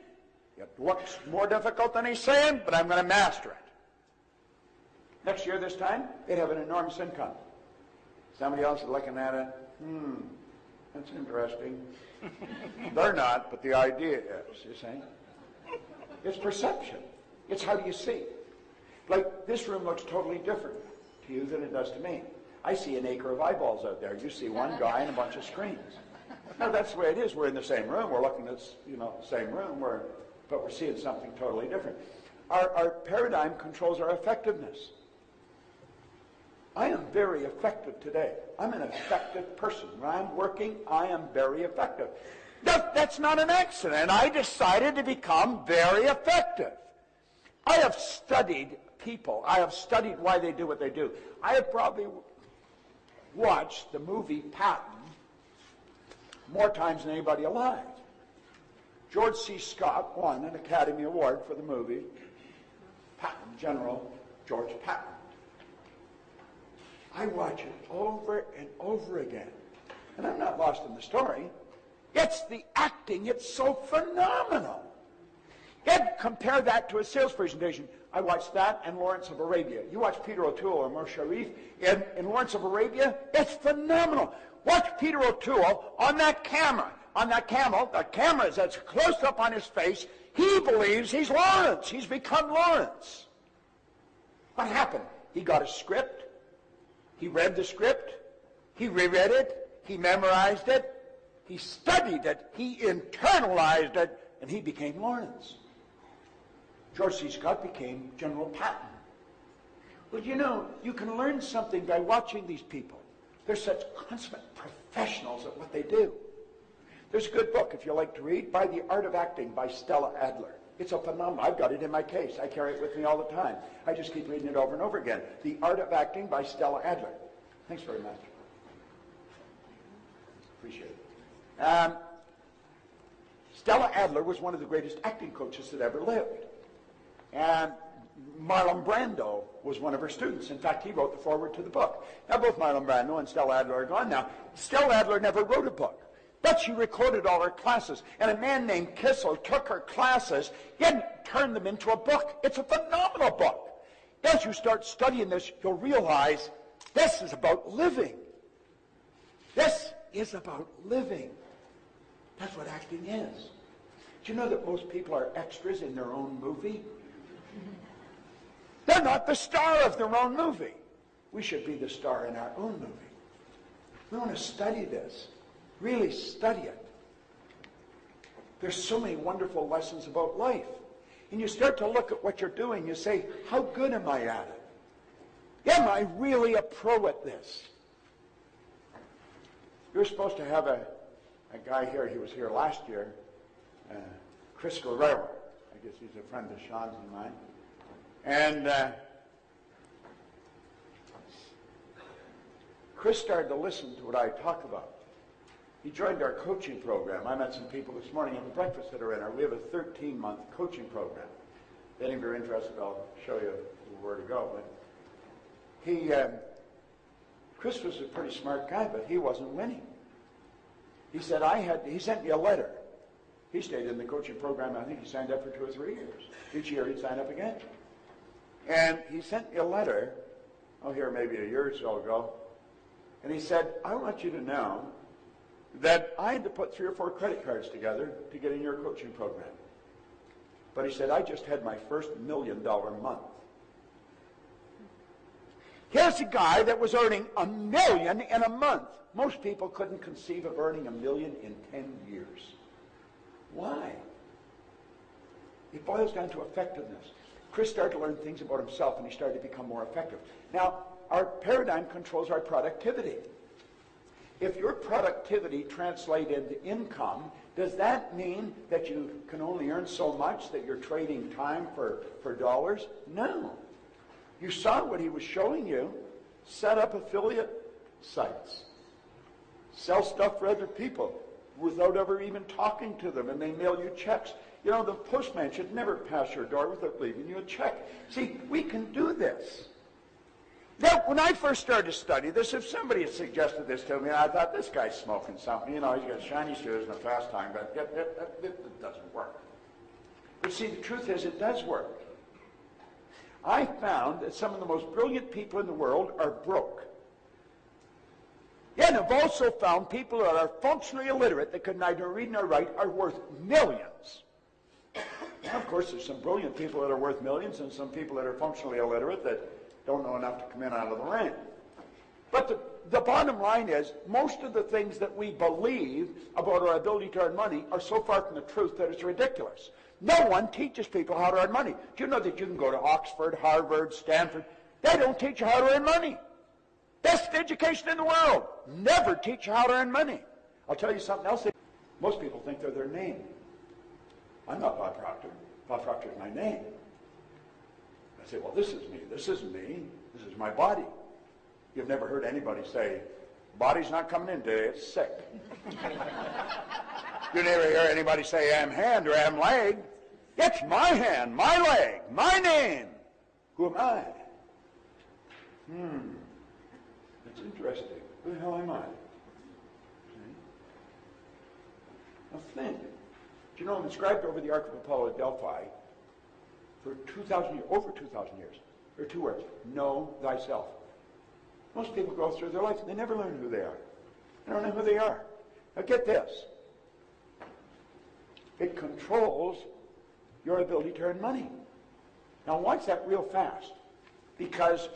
It looks more difficult than he's saying, but I'm going to master it. Next year, this time, they'd have an enormous income. Somebody else is looking at it. That's interesting. They're not, but the idea is, you see. It's perception. It's how do you see. Like, this room looks totally different to you than it does to me. I see an acre of eyeballs out there. You see one guy and a bunch of screens. No, that's the way it is. We're in the same room. We're looking at the same room, but we're seeing something totally different. Our paradigm controls our effectiveness. I am very effective today. I'm an effective person. When I'm working, I am very effective. That's not an accident. I decided to become very effective. I have studied people. I have studied why they do what they do. I have probably watched the movie Patton more times than anybody alive. George C. Scott won an Academy Award for the movie Patton, General George Patton. I watch it over and over again. And I'm not lost in the story. It's the acting. It's so phenomenal. And compare that to a sales presentation. I watched that and Lawrence of Arabia. You watch Peter O'Toole or Omar Sharif in Lawrence of Arabia, it's phenomenal. Watch Peter O'Toole on that camera. On that camel, the camera is that's close up on his face. He believes he's Lawrence. He's become Lawrence. What happened? He got a script. He read the script. He reread it. He memorized it. He studied it. He internalized it. And he became Lawrence. George C. Scott became General Patton. Well, you can learn something by watching these people. They're such consummate professionals at what they do. There's a good book, if you like to read, by The Art of Acting by Stella Adler. It's a phenomenal. I've got it in my case. I carry it with me all the time. I just keep reading it over and over again. The Art of Acting by Stella Adler. Thanks very much. Appreciate it. Stella Adler was one of the greatest acting coaches that ever lived. And Marlon Brando was one of her students. In fact, he wrote the foreword to the book. Now, both Marlon Brando and Stella Adler are gone now. Stella Adler never wrote a book. But she recorded all her classes. And a man named Kissel took her classes and turned them into a book. It's a phenomenal book. As you start studying this, you'll realize this is about living. This is about living. That's what acting is. Do you know that most people are extras in their own movie? They're not the star of their own movie. We should be the star in our own movie. We want to study this. Really study it. There's so many wonderful lessons about life. And you start to look at what you're doing. You say, how good am I at it? Am I really a pro at this? You're supposed to have a guy here. He was here last year. Chris Guerrero. I guess he's a friend of Sean's and mine. And Chris started to listen to what I talk about. He joined our coaching program. I met some people this morning at the breakfast that are in our. We have a 13-month coaching program. If any of you are interested, I'll show you where to go. But Chris was a pretty smart guy, but he wasn't winning. He said, he sent me a letter. He stayed in the coaching program. I think he signed up for 2 or 3 years. Each year he'd sign up again. And he sent me a letter, here maybe a year or so ago, and he said, I want you to know that I had to put 3 or 4 credit cards together to get in your coaching program. But he said, I just had my first $1 million month. Here's a guy that was earning $1 million in a month. Most people couldn't conceive of earning $1 million in 10 years. Why? It boils down to effectiveness. Chris started to learn things about himself, and he started to become more effective. Now, our paradigm controls our productivity. If your productivity translates into income, does that mean that you can only earn so much that you're trading time for dollars? No. You saw what he was showing you. Set up affiliate sites. Sell stuff for other people without ever even talking to them, and they mail you checks. You know, the postman should never pass your door without leaving you a check. See, we can do this. Now, when I first started to study this, if somebody had suggested this to me, I thought, this guy's smoking something. You know, he's got shiny shoes and a fast time, but it doesn't work. But see, the truth is, it does work. I found that some of the most brilliant people in the world are broke. Yeah, and I've also found people that are functionally illiterate, that can neither read nor write, are worth millions. Now, of course, there's some brilliant people that are worth millions, and some people that are functionally illiterate that don't know enough to come in out of the rain. But the bottom line is, most of the things that we believe about our ability to earn money are so far from the truth that it's ridiculous. No one teaches people how to earn money. Do you know that you can go to Oxford, Harvard, Stanford? They don't teach you how to earn money. Best education in the world. Never teach you how to earn money. I'll tell you something else. Most people think they're their name. I'm not Bob Proctor. Bob Proctor is my name. I say, well, this is me. This isn't me. This is my body. You've never heard anybody say, body's not coming in today, it's sick. You never hear anybody say, I'm hand or I'm leg. It's my hand, my leg, my name. Who am I? That's interesting. Who the hell am I? Now think. Do you know, I'm inscribed over the Ark of Apollo at Delphi for 2,000 years, over 2,000 years. There are 2 words. Know thyself. Most people go through their life and they never learn who they are. They don't know who they are. Now get this. It controls your ability to earn money. Now watch that real fast. Because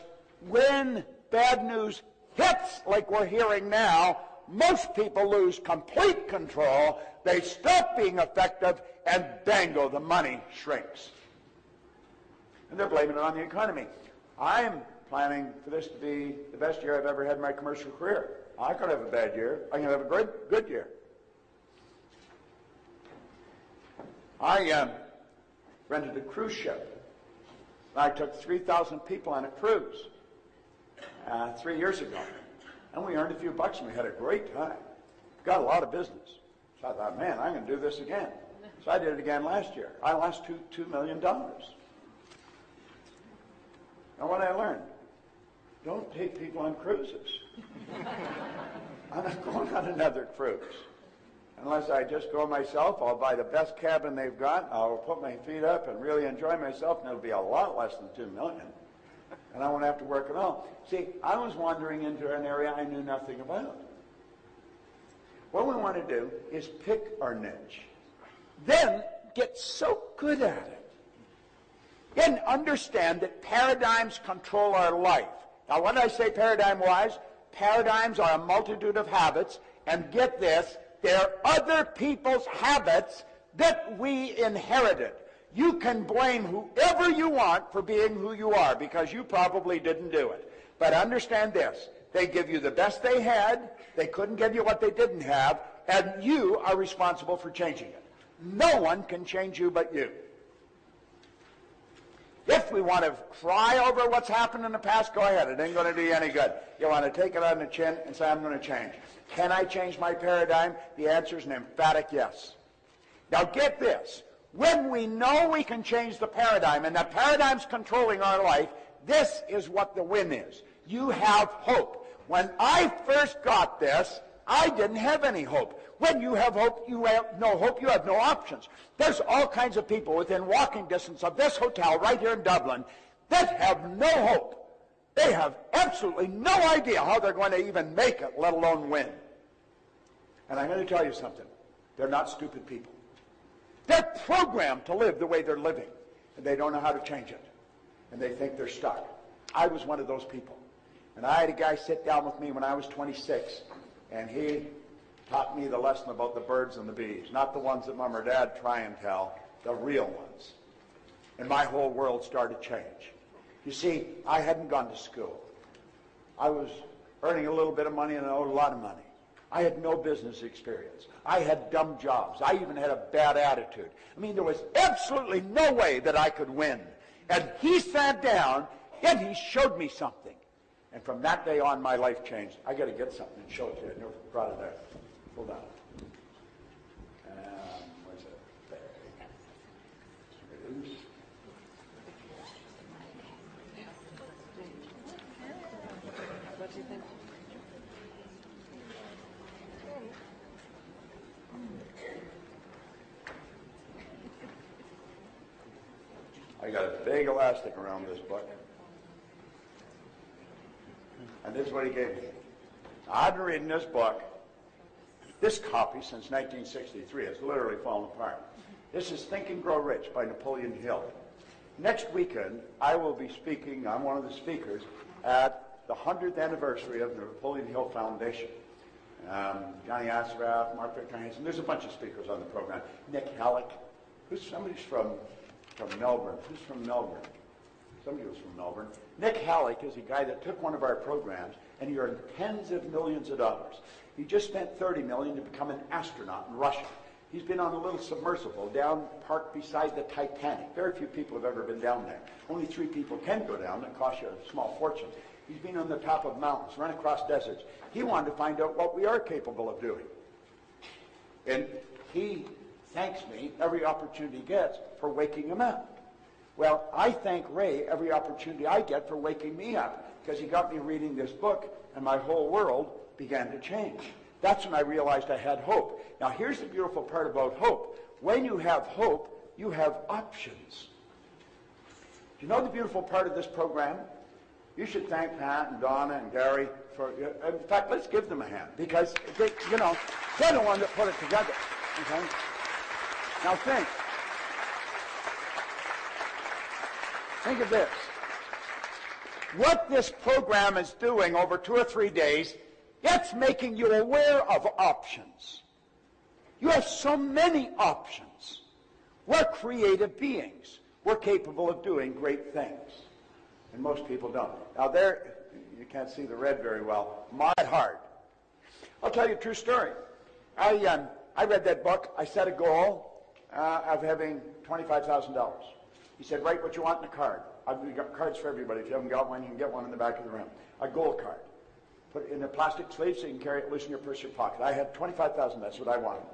when bad news hits like we're hearing now, most people lose complete control. They stop being effective, and bango, the money shrinks. And they're blaming it on the economy. I'm planning for this to be the best year I've ever had in my commercial career. I could have a bad year. I can have a good year. I rented a cruise ship. I took 3,000 people on a cruise 3 years ago. And we earned a few bucks, and we had a great time. Got a lot of business. So I thought, man, I'm going to do this again. So I did it again last year. I lost $2 million. Now what I learned, don't take people on cruises. I'm not going on another cruise. Unless I just go myself, I'll buy the best cabin they've got, I'll put my feet up and really enjoy myself, and it'll be a lot less than $2 million. And I won't have to work at all. See, I was wandering into an area I knew nothing about. What we want to do is pick our niche. Then get so good at it. And understand that paradigms control our life. Now, when I say paradigm-wise, paradigms are a multitude of habits. And get this, they're other people's habits that we inherited. You can blame whoever you want for being who you are because you probably didn't do it. But understand this. They give you the best they had. They couldn't give you what they didn't have. And you are responsible for changing it. No one can change you but you. If we want to cry over what's happened in the past, go ahead. It ain't going to do you any good. You want to take it on the chin and say, I'm going to change. Can I change my paradigm? The answer is an emphatic yes. Now get this. When we know we can change the paradigm, and that paradigm's controlling our life, this is what the win is. You have hope. When I first got this, I didn't have any hope. When you have hope, you have no hope, you have no options. There's all kinds of people within walking distance of this hotel right here in Dublin that have no hope. They have absolutely no idea how they're going to even make it, let alone win. And I'm going to tell you something. They're not stupid people. They're programmed to live the way they're living, and they don't know how to change it. And they think they're stuck. I was one of those people. And I had a guy sit down with me when I was 26, and he taught me the lesson about the birds and the bees, not the ones that Mom or Dad try and tell, the real ones. And my whole world started to change. You see, I hadn't gone to school. I was earning a little bit of money and I owed a lot of money. I had no business experience. I had dumb jobs. I even had a bad attitude. I mean, there was absolutely no way that I could win. And he sat down and he showed me something. And from that day on, my life changed. I got to get something and show it to you. I never brought it there. Hold on. Where's it? There it is. What do you think? I got a big elastic around this book. And this is what he gave me. I've been reading this book, this copy, since 1963. It's literally fallen apart. This is Think and Grow Rich by Napoleon Hill. Next weekend, I will be speaking, I'm one of the speakers, at the 100th anniversary of the Napoleon Hill Foundation. Johnny Asraf, Mark Victor Hansen, there's a bunch of speakers on the program. Nick Halleck, somebody's from Melbourne. Who's from Melbourne? Somebody was from Melbourne. Nick Halleck is a guy that took one of our programs and he earned tens of millions of dollars. He just spent $30 million to become an astronaut in Russia. He's been on a little submersible down parked beside the Titanic. Very few people have ever been down there. Only 3 people can go down. It costs you a small fortune. He's been on the top of mountains, run across deserts. He wanted to find out what we are capable of doing. And he thanks me every opportunity he gets for waking him up. Well, I thank Ray every opportunity I get for waking me up, because he got me reading this book and my whole world began to change. That's when I realized I had hope. Now here's the beautiful part about hope. When you have hope, you have options. Do you know the beautiful part of this program? You should thank Pat and Donna and Gary for, in fact, let's give them a hand, because they, they're the one that put it together. Okay? Now think of this. What this program is doing over 2 or 3 days, it's making you aware of options. You have so many options. We're creative beings. We're capable of doing great things. And most people don't. Now there, you can't see the red very well. My heart. I'll tell you a true story. I read that book. I set a goal of having $25,000. He said, write what you want in a card. I've got cards for everybody. If you haven't got one, you can get one in the back of the room. A gold card. Put it in a plastic sleeve so you can carry it loose in your purse or pocket. I had $25,000. That's what I wanted.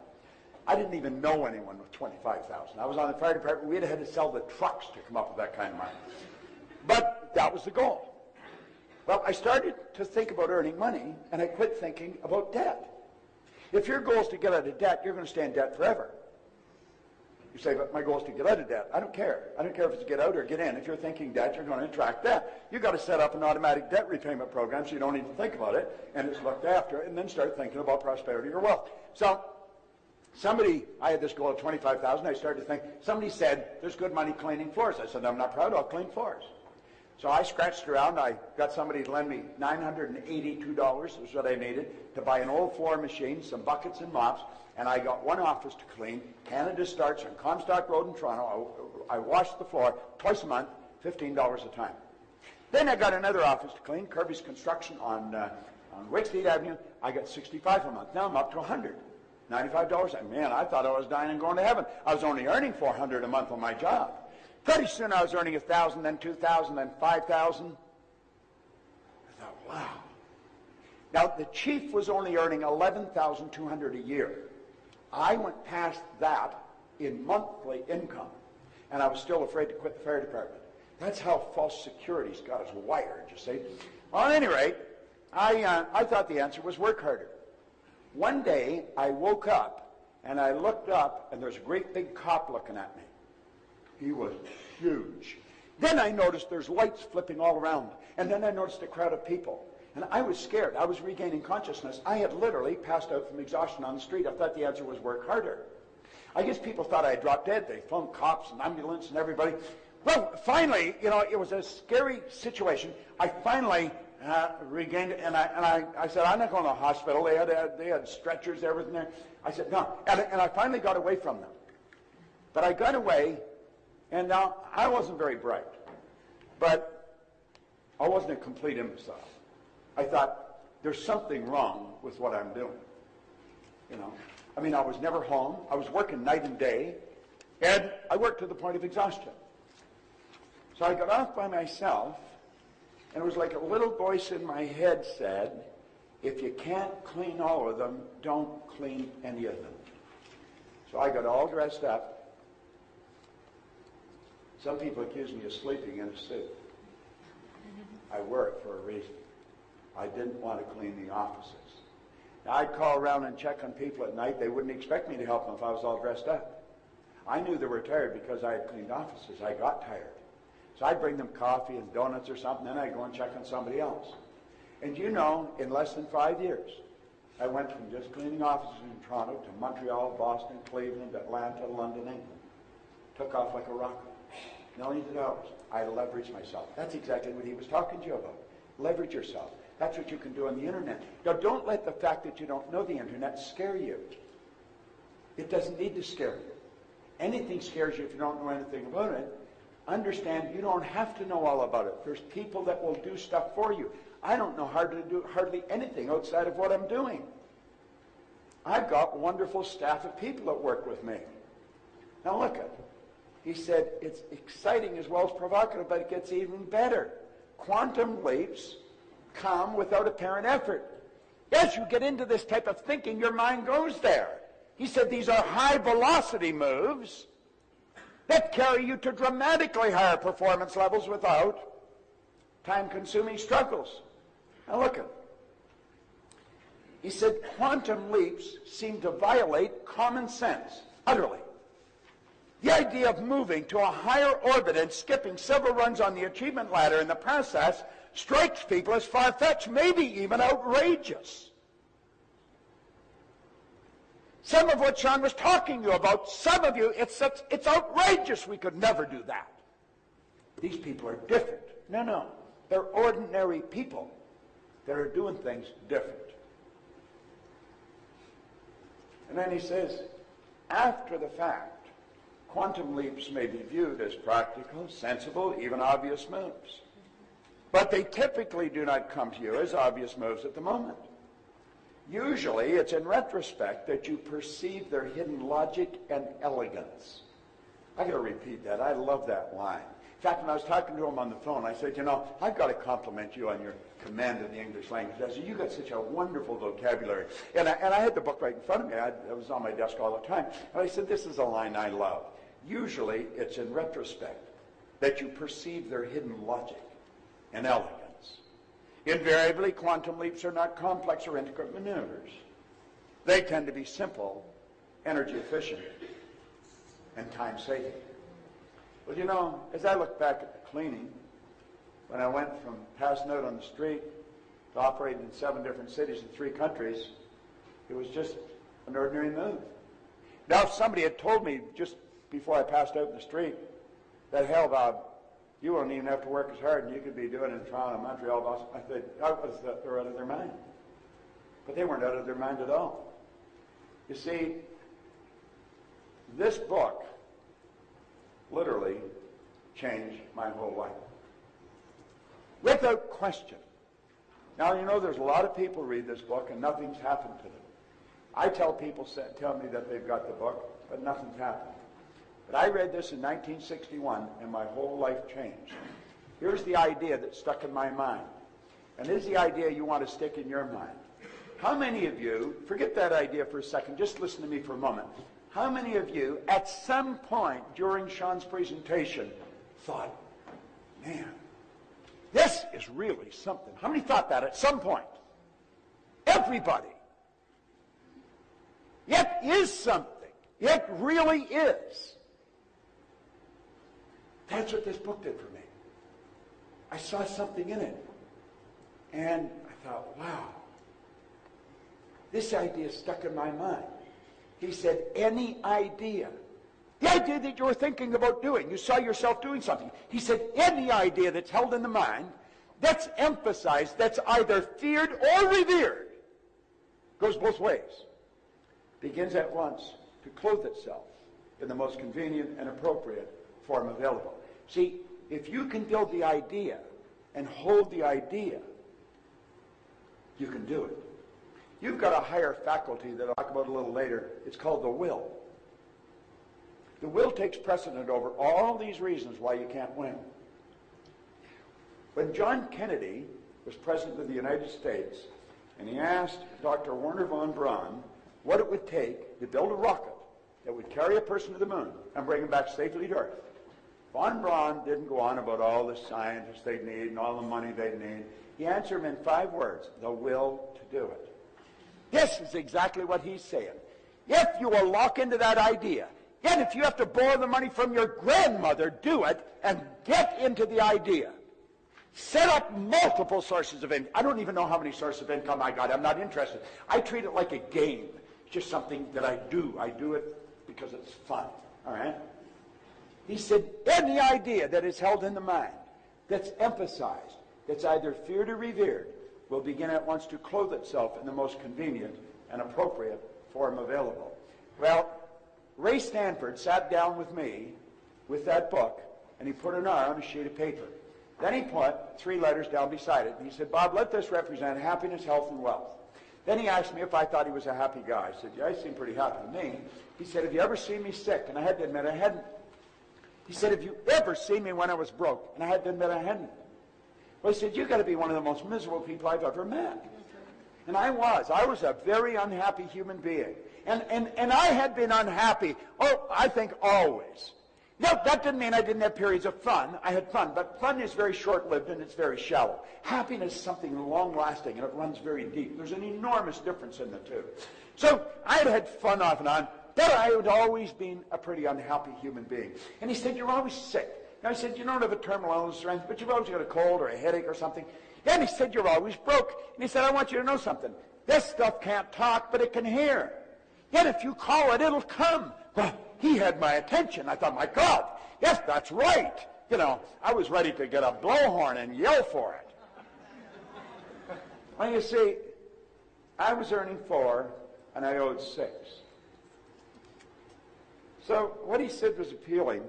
I didn't even know anyone with $25,000. I was on the fire department. We'd had to sell the trucks to come up with that kind of money. But that was the goal. Well, I started to think about earning money, and I quit thinking about debt. If your goal is to get out of debt, you're going to stay in debt forever. You say, but my goal is to get out of debt. I don't care. I don't care if it's get out or get in. If you're thinking debt, you're going to attract debt. You've got to set up an automatic debt repayment program so you don't even think about it, and it's looked after, and then start thinking about prosperity or wealth. So I had this goal of $25,000. I started to think, somebody said, there's good money cleaning floors. I said, I'm not proud, I'll clean floors. So I scratched around. I got somebody to lend me $982, was what I needed, to buy an old floor machine, some buckets and mops, and I got one office to clean. Canada starts on Comstock Road in Toronto. I washed the floor twice a month, $15 a time. Then I got another office to clean, Kirby's Construction on Wakefield Avenue. I got $65 a month. Now I'm up to $100. $95. Man, I thought I was dying and going to heaven. I was only earning $400 a month on my job. Pretty soon I was earning $1,000, then $2,000, then $5,000. I thought, wow. Now the chief was only earning $11,200 a year. I went past that in monthly income, and I was still afraid to quit the fire department. That's how false security's got us wired, you see. Well, at any rate, I thought the answer was work harder. One day, I woke up, and I looked up, and there's a great big cop looking at me. He was huge. Then I noticed there's lights flipping all around, and then I noticed a crowd of people. And I was scared. I was regaining consciousness. I had literally passed out from exhaustion on the street. I thought the answer was work harder. I guess people thought I had dropped dead. They phoned cops and ambulance and everybody. Well, finally, it was a scary situation. I finally regained it, and I said, I'm not going to the hospital. They had stretchers, everything there. I said, no. And I finally got away from them. But I got away, and now I wasn't very bright. But I wasn't a complete imbecile. I thought, there's something wrong with what I'm doing. I was never home. I was working night and day, and I worked to the point of exhaustion. So I got off by myself, and it was like a little voice in my head said, if you can't clean all of them, don't clean any of them. So I got all dressed up. Some people accuse me of sleeping in a suit. I wore it for a reason. I didn't want to clean the offices. Now, I'd call around and check on people at night. They wouldn't expect me to help them if I was all dressed up. I knew they were tired because I had cleaned offices. I got tired. So I'd bring them coffee and donuts or something, then I'd go and check on somebody else. And in less than 5 years, I went from just cleaning offices in Toronto to Montreal, Boston, Cleveland, Atlanta, London, England. Took off like a rocket. Millions of dollars. I leveraged myself. That's exactly what he was talking to you about. Leverage yourself. That's what you can do on the internet. Now, don't let the fact that you don't know the internet scare you. It doesn't need to scare you. Anything scares you if you don't know anything about it. Understand you don't have to know all about it. There's people that will do stuff for you. I don't know how to do hardly anything outside of what I'm doing. I've got wonderful staff of people that work with me. Now look at, he said, it's exciting as well as provocative, but it gets even better. Quantum leaps come without apparent effort. As you get into this type of thinking, your mind goes there. He said these are high velocity moves that carry you to dramatically higher performance levels without time-consuming struggles. Now look at it. He said quantum leaps seem to violate common sense utterly. The idea of moving to a higher orbit and skipping several rungs on the achievement ladder in the process strikes people as far-fetched, maybe even outrageous. Some of what Sean was talking to you about, some of you, it's outrageous. We could never do that. These people are different. No. They're ordinary people that are doing things different. And then he says, after the fact, quantum leaps may be viewed as practical, sensible, even obvious moves. But they typically do not come to you as obvious moves at the moment. Usually, it's in retrospect that you perceive their hidden logic and elegance. I got to repeat that. I love that line. In fact, when I was talking to him on the phone, I said, I've got to compliment you on your command of the English language. I said, you got such a wonderful vocabulary. And I had the book right in front of me. It was on my desk all the time. And I said, this is a line I love. Usually, it's in retrospect that you perceive their hidden logic and elegance. Invariably, quantum leaps are not complex or intricate maneuvers. They tend to be simple, energy efficient, and time-saving. Well, as I look back at the cleaning, when I went from passing out on the street to operating in 7 different cities in 3 countries, it was just an ordinary move. Now, if somebody had told me just before I passed out in the street that, hell, Bob, you won't even have to work as hard, and you could be doing it in Toronto, Montreal, Boston, I said, they're out of their mind. But they weren't out of their mind at all. You see, this book literally changed my whole life. Without question. Now, there's a lot of people read this book, and nothing's happened to them. I tell people, tell me that they've got the book, but nothing's happened. But I read this in 1961, and my whole life changed. Here's the idea that stuck in my mind. And this is the idea you want to stick in your mind. How many of you, forget that idea for a second, just listen to me for a moment. How many of you, at some point during Sean's presentation, thought, man, this is really something? How many thought that at some point? Everybody. It is something. It really is. That's what this book did for me. I saw something in it. And I thought, wow, this idea stuck in my mind. He said, any idea. The idea that you were thinking about doing. You saw yourself doing something. He said, any idea that's held in the mind, that's emphasized, that's either feared or revered, goes both ways. Begins at once to clothe itself in the most convenient and appropriate form available. See, if you can build the idea and hold the idea, you can do it. You've got a higher faculty that I'll talk about a little later. It's called the will. The will takes precedent over all these reasons why you can't win. When John Kennedy was President of the United States, and he asked Dr. Wernher von Braun what it would take to build a rocket that would carry a person to the moon and bring him back safely to Earth. Von Braun didn't go on about all the scientists they'd need and all the money they'd need. He answered him in 5 words, the will to do it. This is exactly what he's saying. If you will lock into that idea, and if you have to borrow the money from your grandmother, do it and get into the idea. Set up multiple sources of income. I don't even know how many sources of income I got. I'm not interested. I treat it like a game. It's just something that I do. I do it because it's fun. All right? He said, any idea that is held in the mind, that's emphasized, that's either feared or revered, will begin at once to clothe itself in the most convenient and appropriate form available. Well, Ray Stanford sat down with me with that book, and he put an R on a sheet of paper. Then he put 3 letters down beside it, and he said, Bob, let this represent happiness, health, and wealth. Then he asked me if I thought he was a happy guy. I said, yeah, he seemed pretty happy to me. He said, have you ever seen me sick? And I had to admit I hadn't. He said, have you ever seen me when I was broke? And I had to admit I hadn't. Well, he said, you've got to be one of the most miserable people I've ever met. And I was. I was a very unhappy human being. And I had been unhappy, I think always. Now, that didn't mean I didn't have periods of fun. I had fun, but fun is very short-lived and it's very shallow. Happiness is something long-lasting and it runs very deep. There's an enormous difference in the two. So I had fun off and on, but I had always been a pretty unhappy human being. And he said, you're always sick. And I said, you don't have a terminal illness or anything, but you've always got a cold or a headache or something. And he said, you're always broke. And he said, I want you to know something. This stuff can't talk, but it can hear. Yet if you call it, it'll come. Well, he had my attention. I thought, my God, yes, that's right. You know, I was ready to get a blowhorn and yell for it. Well, you see, I was earning 4 and I owed 6. So what he said was appealing,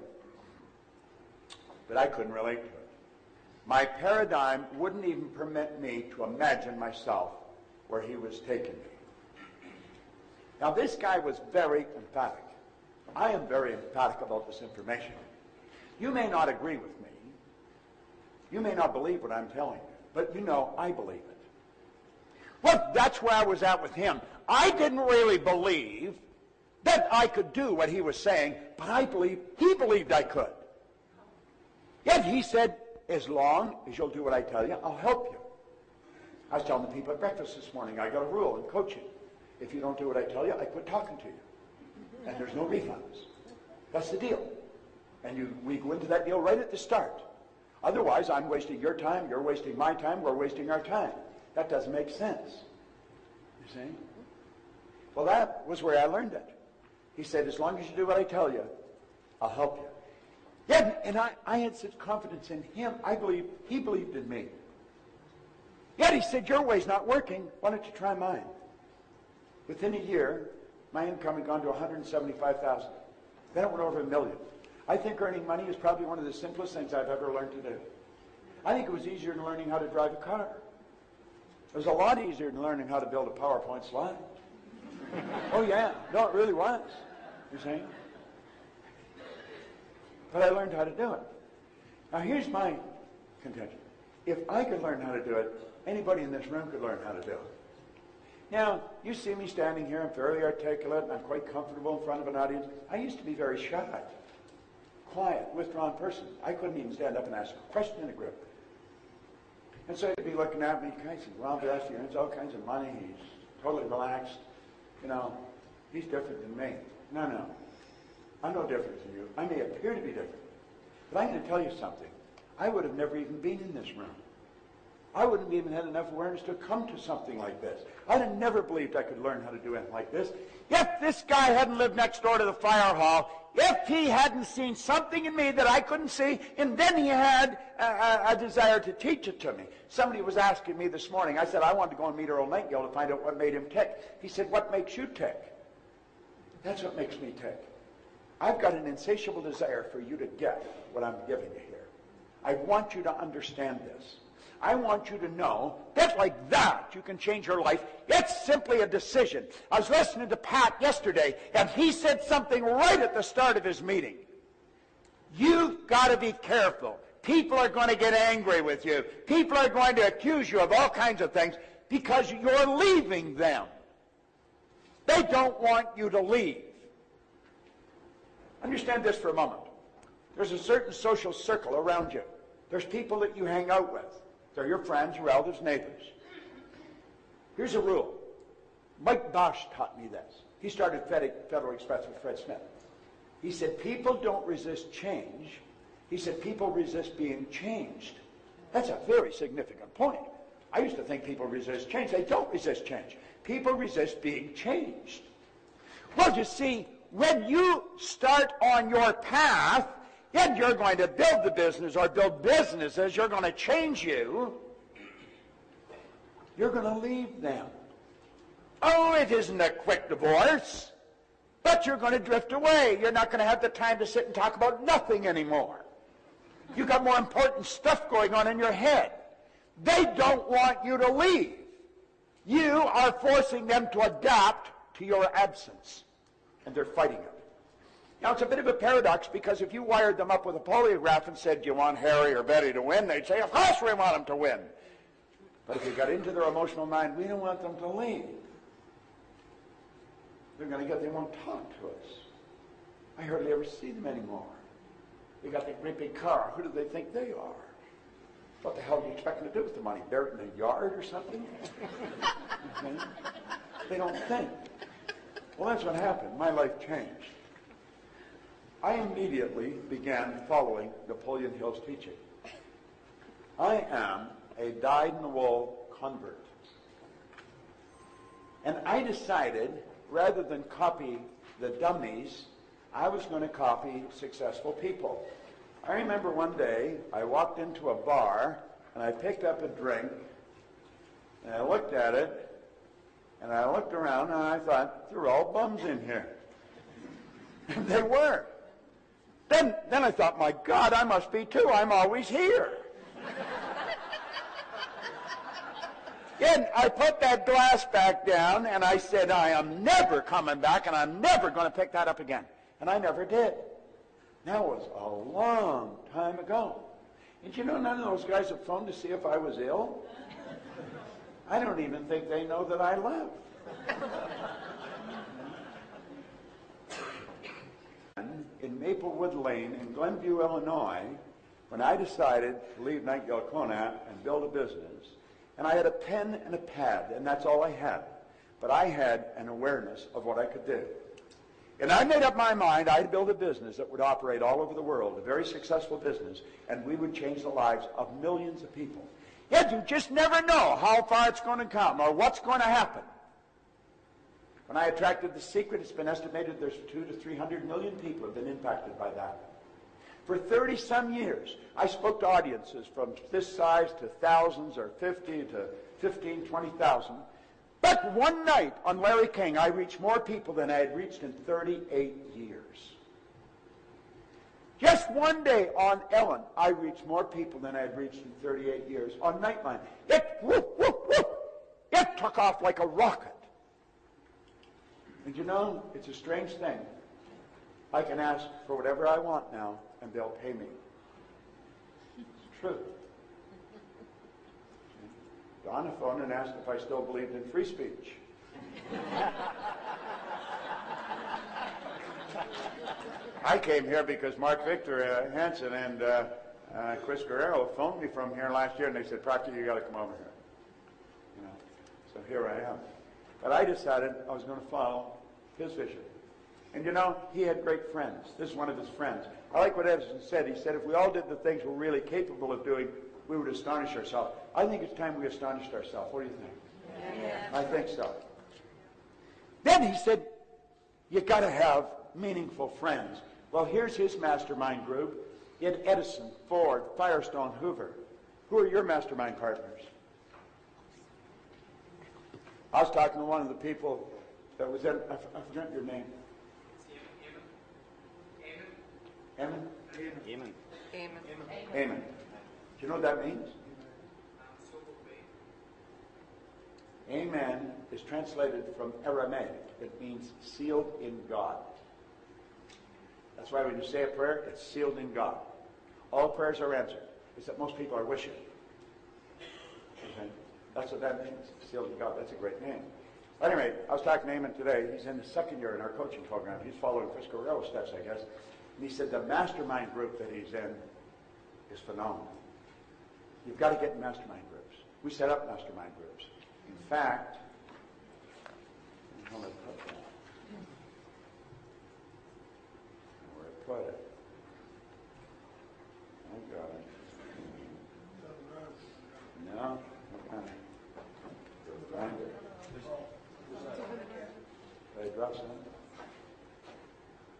but I couldn't relate to it. My paradigm wouldn't even permit me to imagine myself where he was taking me. Now, this guy was very emphatic. I am very emphatic about this information. You may not agree with me. You may not believe what I'm telling you, but you know I believe it. Well, that's where I was at with him. I didn't really believe that I could do what he was saying, but I believe he believed I could. Yet he said, as long as you'll do what I tell you, I'll help you. I was telling the people at breakfast this morning, I got a rule in coaching. If you don't do what I tell you, I quit talking to you. And there's no refunds. That's the deal. And we go into that deal right at the start. Otherwise, I'm wasting your time, you're wasting my time, we're wasting our time. That doesn't make sense. You see? Well, that was where I learned it. He said, as long as you do what I tell you, I'll help you. Yeah, and I had such confidence in him. I believed he believed in me. Yet he said, your way's not working. Why don't you try mine? Within a year, my income had gone to $175,000. Then it went over $1 million. I think earning money is probably one of the simplest things I've ever learned to do. I think it was easier than learning how to drive a car. It was a lot easier than learning how to build a PowerPoint slide. Oh yeah, no, it really was. You see? But I learned how to do it. Now here's my contention. If I could learn how to do it, anybody in this room could learn how to do it. Now, you see me standing here, I'm fairly articulate, and I'm quite comfortable in front of an audience. I used to be very shy, quiet, withdrawn person. I couldn't even stand up and ask a question in a group. And so he'd be looking at me, kind of well-dressed, he earns all kinds of money, he's totally relaxed. You know, he's different than me. No. I'm no different than you. I may appear to be different. But I'm going to tell you something. I would have never even been in this room. I wouldn't have even had enough awareness to come to something like this. I'd have never believed I could learn how to do anything like this. If this guy hadn't lived next door to the fire hall, if he hadn't seen something in me that I couldn't see, and then he had a desire to teach it to me. Somebody was asking me this morning, I said I wanted to go and meet Earl Nightingale to find out what made him tick. He said, what makes you tick? That's what makes me tick. I've got an insatiable desire for you to get what I'm giving you here. I want you to understand this. I want you to know that like that you can change your life. It's simply a decision. I was listening to Pat yesterday, and he said something right at the start of his meeting. You've got to be careful. People are going to get angry with you. People are going to accuse you of all kinds of things because you're leaving them. They don't want you to leave. Understand this for a moment. There's a certain social circle around you. There's people that you hang out with. They're your friends, your relatives, neighbors. Here's a rule. Mike Bosch taught me this. He started Federal Express with Fred Smith. He said, people don't resist change. He said, people resist being changed. That's a very significant point. I used to think people resist change. They don't resist change. People resist being changed. Well, you see, when you start on your path, and you're going to build the business or build businesses, you're going to change you, you're going to leave them. Oh, it isn't a quick divorce, but you're going to drift away. You're not going to have the time to sit and talk about nothing anymore. You've got more important stuff going on in your head. They don't want you to leave. You are forcing them to adapt to your absence, and they're fighting it. Now, it's a bit of a paradox because if you wired them up with a polygraph and said, do you want Harry or Betty to win? They'd say, of course we want them to win. But if you got into their emotional mind, we don't want them to leave. They won't talk to us. I hardly ever see them anymore. They got that great big car. Who do they think they are? What the hell do you expect them to do with the money? Bury it in a yard or something? Okay? They don't think. Well, that's what happened. My life changed. I immediately began following Napoleon Hill's teaching. I am a dyed-in-the-wool convert. And I decided, rather than copy the dummies, I was going to copy successful people. I remember one day I walked into a bar and I picked up a drink and I looked at it and I looked around and I thought, they're all bums in here. And they were. Then I thought, my God, I must be too. I'm always here. Then I put that glass back down and I said, I am never coming back and I'm never going to pick that up again. And I never did. That was a long time ago. And you know, none of those guys have phoned to see if I was ill. I don't even think they know that I left. In Maplewood Lane in Glenview, Illinois, when I decided to leave Nightingale Conant and build a business, and I had a pen and a pad, and that's all I had. But I had an awareness of what I could do. And I made up my mind I'd build a business that would operate all over the world, a very successful business, and we would change the lives of millions of people. Yet you just never know how far it's going to come or what's going to happen. When I attracted The Secret, it's been estimated there's 200 to 300 million people have been impacted by that. For 30-some years, I spoke to audiences from this size to thousands or 50 to 15, 20,000. But one night on Larry King, I reached more people than I had reached in 38 years. Just one day on Ellen, I reached more people than I had reached in 38 years. On Nightline, it took off like a rocket. And you know, it's a strange thing. I can ask for whatever I want now, and they'll pay me. It's true. Donna phoned and asked if I still believed in free speech. I came here because Mark Victor Hansen and Chris Guerrero phoned me from here last year, and they said, Proctor, you got to come over here. You know, so here I am. But I decided I was going to follow his vision. And you know, he had great friends. This is one of his friends. I like what Edison said. He said, if we all did the things we're really capable of doing, we would astonish ourselves. I think it's time we astonished ourselves. What do you think? Yeah. I think so. Then he said, you got to have meaningful friends. Well, here's his mastermind group. In Edison, Ford, Firestone, Hoover. Who are your mastermind partners? I was talking to one of the people that was in, I forgot your name. Amen? Amen. Amen. Do you know what that means? Amen is translated from Aramaic. It means sealed in God. That's why when you say a prayer, it's sealed in God. All prayers are answered. It's that most people are wishing. Okay? That's what that means. Sealed in God. That's a great name. Anyway, I was talking to Eamon today. He's in the second year in our coaching program. He's following Chris Guerrero's steps, I guess. And he said the mastermind group that he's in is phenomenal. You've got to get in mastermind groups. We set up mastermind groups. In fact, I'm going to put that. Where I put it. I got it. No, okay. Find it. Did I drop something?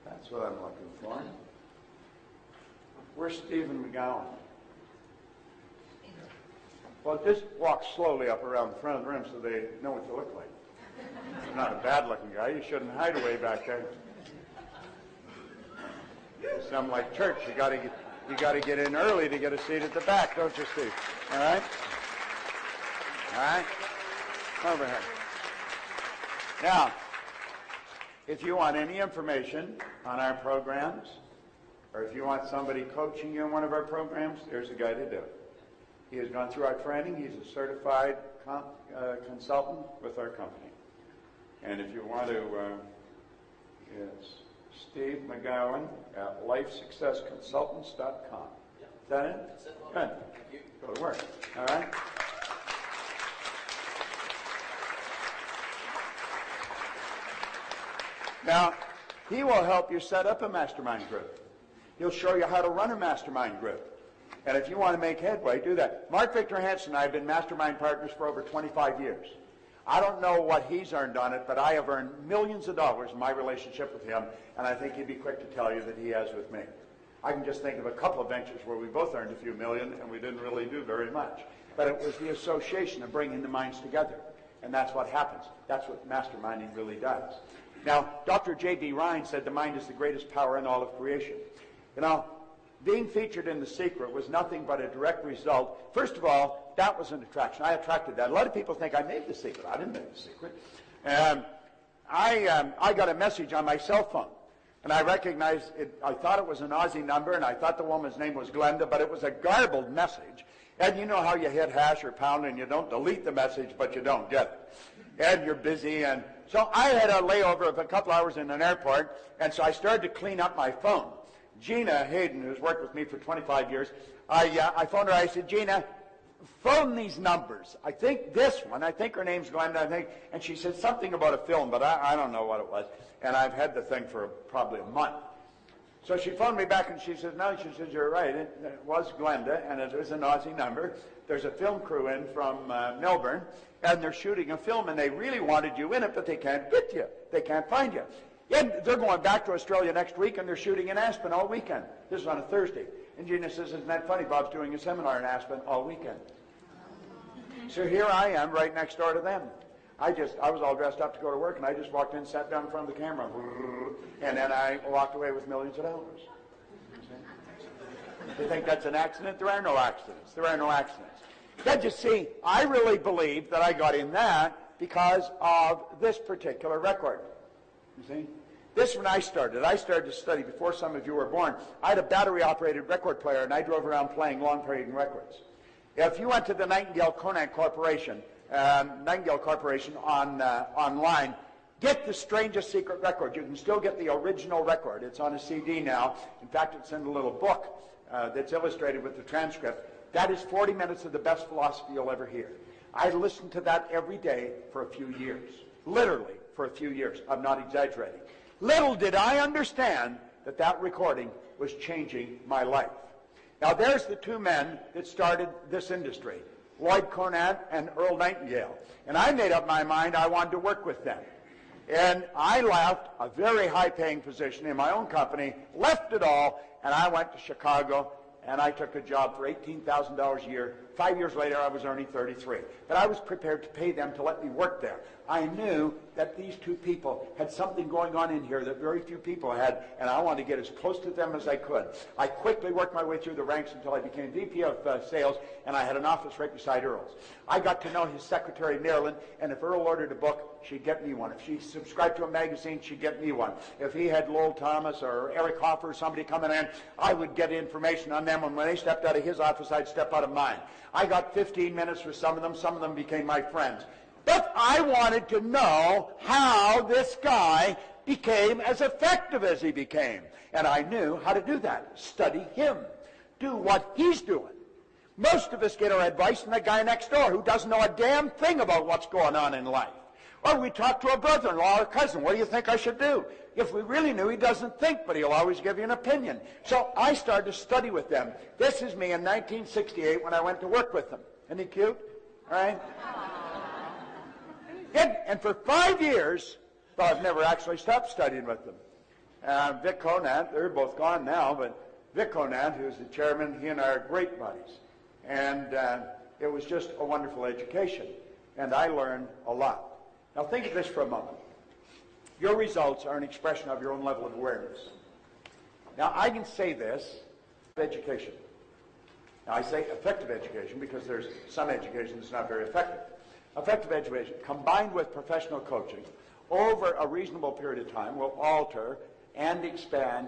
That's what I'm looking for. Where's Stephen McGowan? Well, just walk slowly up around the front of the room so they know what you look like. You're not a bad-looking guy. You shouldn't hide away back there. You sound like church. You got to get in early to get a seat at the back, don't you, Steve? All right? All right? Come over here. Now, if you want any information on our programs, or if you want somebody coaching you in one of our programs, there's a guy to do it. He has gone through our training. He's a certified consultant with our company. And if you want to, it's Steve McGowan at lifesuccessconsultants.com. Is that it? That's it. Good. Thank you. Go to work. All right? Now, he will help you set up a mastermind group. He'll show you how to run a mastermind group. And if you want to make headway, do that. Mark Victor Hansen and I have been mastermind partners for over 25 years. I don't know what he's earned on it, but I have earned millions of dollars in my relationship with him, and I think he'd be quick to tell you that he has with me. I can just think of a couple of ventures where we both earned a few million, and we didn't really do very much. But it was the association of bringing the minds together, and that's what happens. That's what masterminding really does. Now, Dr. J.B. Ryan said the mind is the greatest power in all of creation. You know, being featured in The Secret was nothing but a direct result. First of all, that was an attraction. I attracted that. A lot of people think I made The Secret. I didn't make The Secret. I got a message on my cell phone, and I recognized it. I thought it was an Aussie number, and I thought the woman's name was Glenda, but it was a garbled message. And you know how you hit hash or pound, and you don't delete the message, but you don't get it. And you're busy, and so I had a layover of a couple hours in an airport, and so I started to clean up my phone. Gina Hayden, who's worked with me for 25 years, I phoned her. I said, Gina, phone these numbers. I think this one. I think her name's Glenda. I think, and she said something about a film, but I don't know what it was. And I've had the thing for probably a month. So she phoned me back, and she says, no, she says, you're right. It was Glenda, and it is an Aussie number. There's a film crew in from Melbourne, and they're shooting a film, and they really wanted you in it, but they can't get you. They can't find you. And they're going back to Australia next week, and they're shooting in Aspen all weekend. This is on a Thursday. And Gina says, isn't that funny? Bob's doing a seminar in Aspen all weekend. So here I am right next door to them. I was all dressed up to go to work, and I just walked in, sat down in front of the camera, and then I walked away with millions of dollars. You think that's an accident? There are no accidents. There are no accidents. Then you see, I really believe that I got in that because of this particular record. You see? This when I started to study before some of you were born. I had a battery-operated record player, and I drove around playing long-playing records. If you went to the Nightingale Corporation online, get the Strangest Secret record. You can still get the original record. It's on a CD now. In fact, it's in a little book that's illustrated with the transcript, that is 40 minutes of the best philosophy you'll ever hear. I listened to that every day for a few years. Literally for a few years. I'm not exaggerating. Little did I understand that that recording was changing my life. Now there's the two men that started this industry, Lloyd Conant and Earl Nightingale. And I made up my mind I wanted to work with them. And I left a very high-paying position in my own company, left it all, and I went to Chicago, and I took a job for $18,000 a year. 5 years later, I was earning $33,000. But I was prepared to pay them to let me work there. I knew that these two people had something going on in here that very few people had, and I wanted to get as close to them as I could. I quickly worked my way through the ranks until I became VP of sales, and I had an office right beside Earl's. I got to know his secretary, Marilyn, and if Earl ordered a book, she'd get me one. If she subscribed to a magazine, she'd get me one. If he had Lowell Thomas or Eric Hoffer or somebody coming in, I would get information on them, and when they stepped out of his office, I'd step out of mine. I got 15 minutes with some of them became my friends. But I wanted to know how this guy became as effective as he became. And I knew how to do that. Study him. Do what he's doing. Most of us get our advice from the guy next door who doesn't know a damn thing about what's going on in life. Or we talk to a brother-in-law or cousin. What do you think I should do? If we really knew, he doesn't think, but he'll always give you an opinion. So I started to study with them. This is me in 1968 when I went to work with them. Isn't he cute? All right? And for 5 years, well, I've never actually stopped studying with them. Vic Conant, they're both gone now, but Vic Conant, who's the chairman, he and I are great buddies. And it was just a wonderful education. And I learned a lot. Now think of this for a moment. Your results are an expression of your own level of awareness. Now I can say this, education. Now I say effective education because there's some education that's not very effective. Effective education combined with professional coaching over a reasonable period of time will alter and expand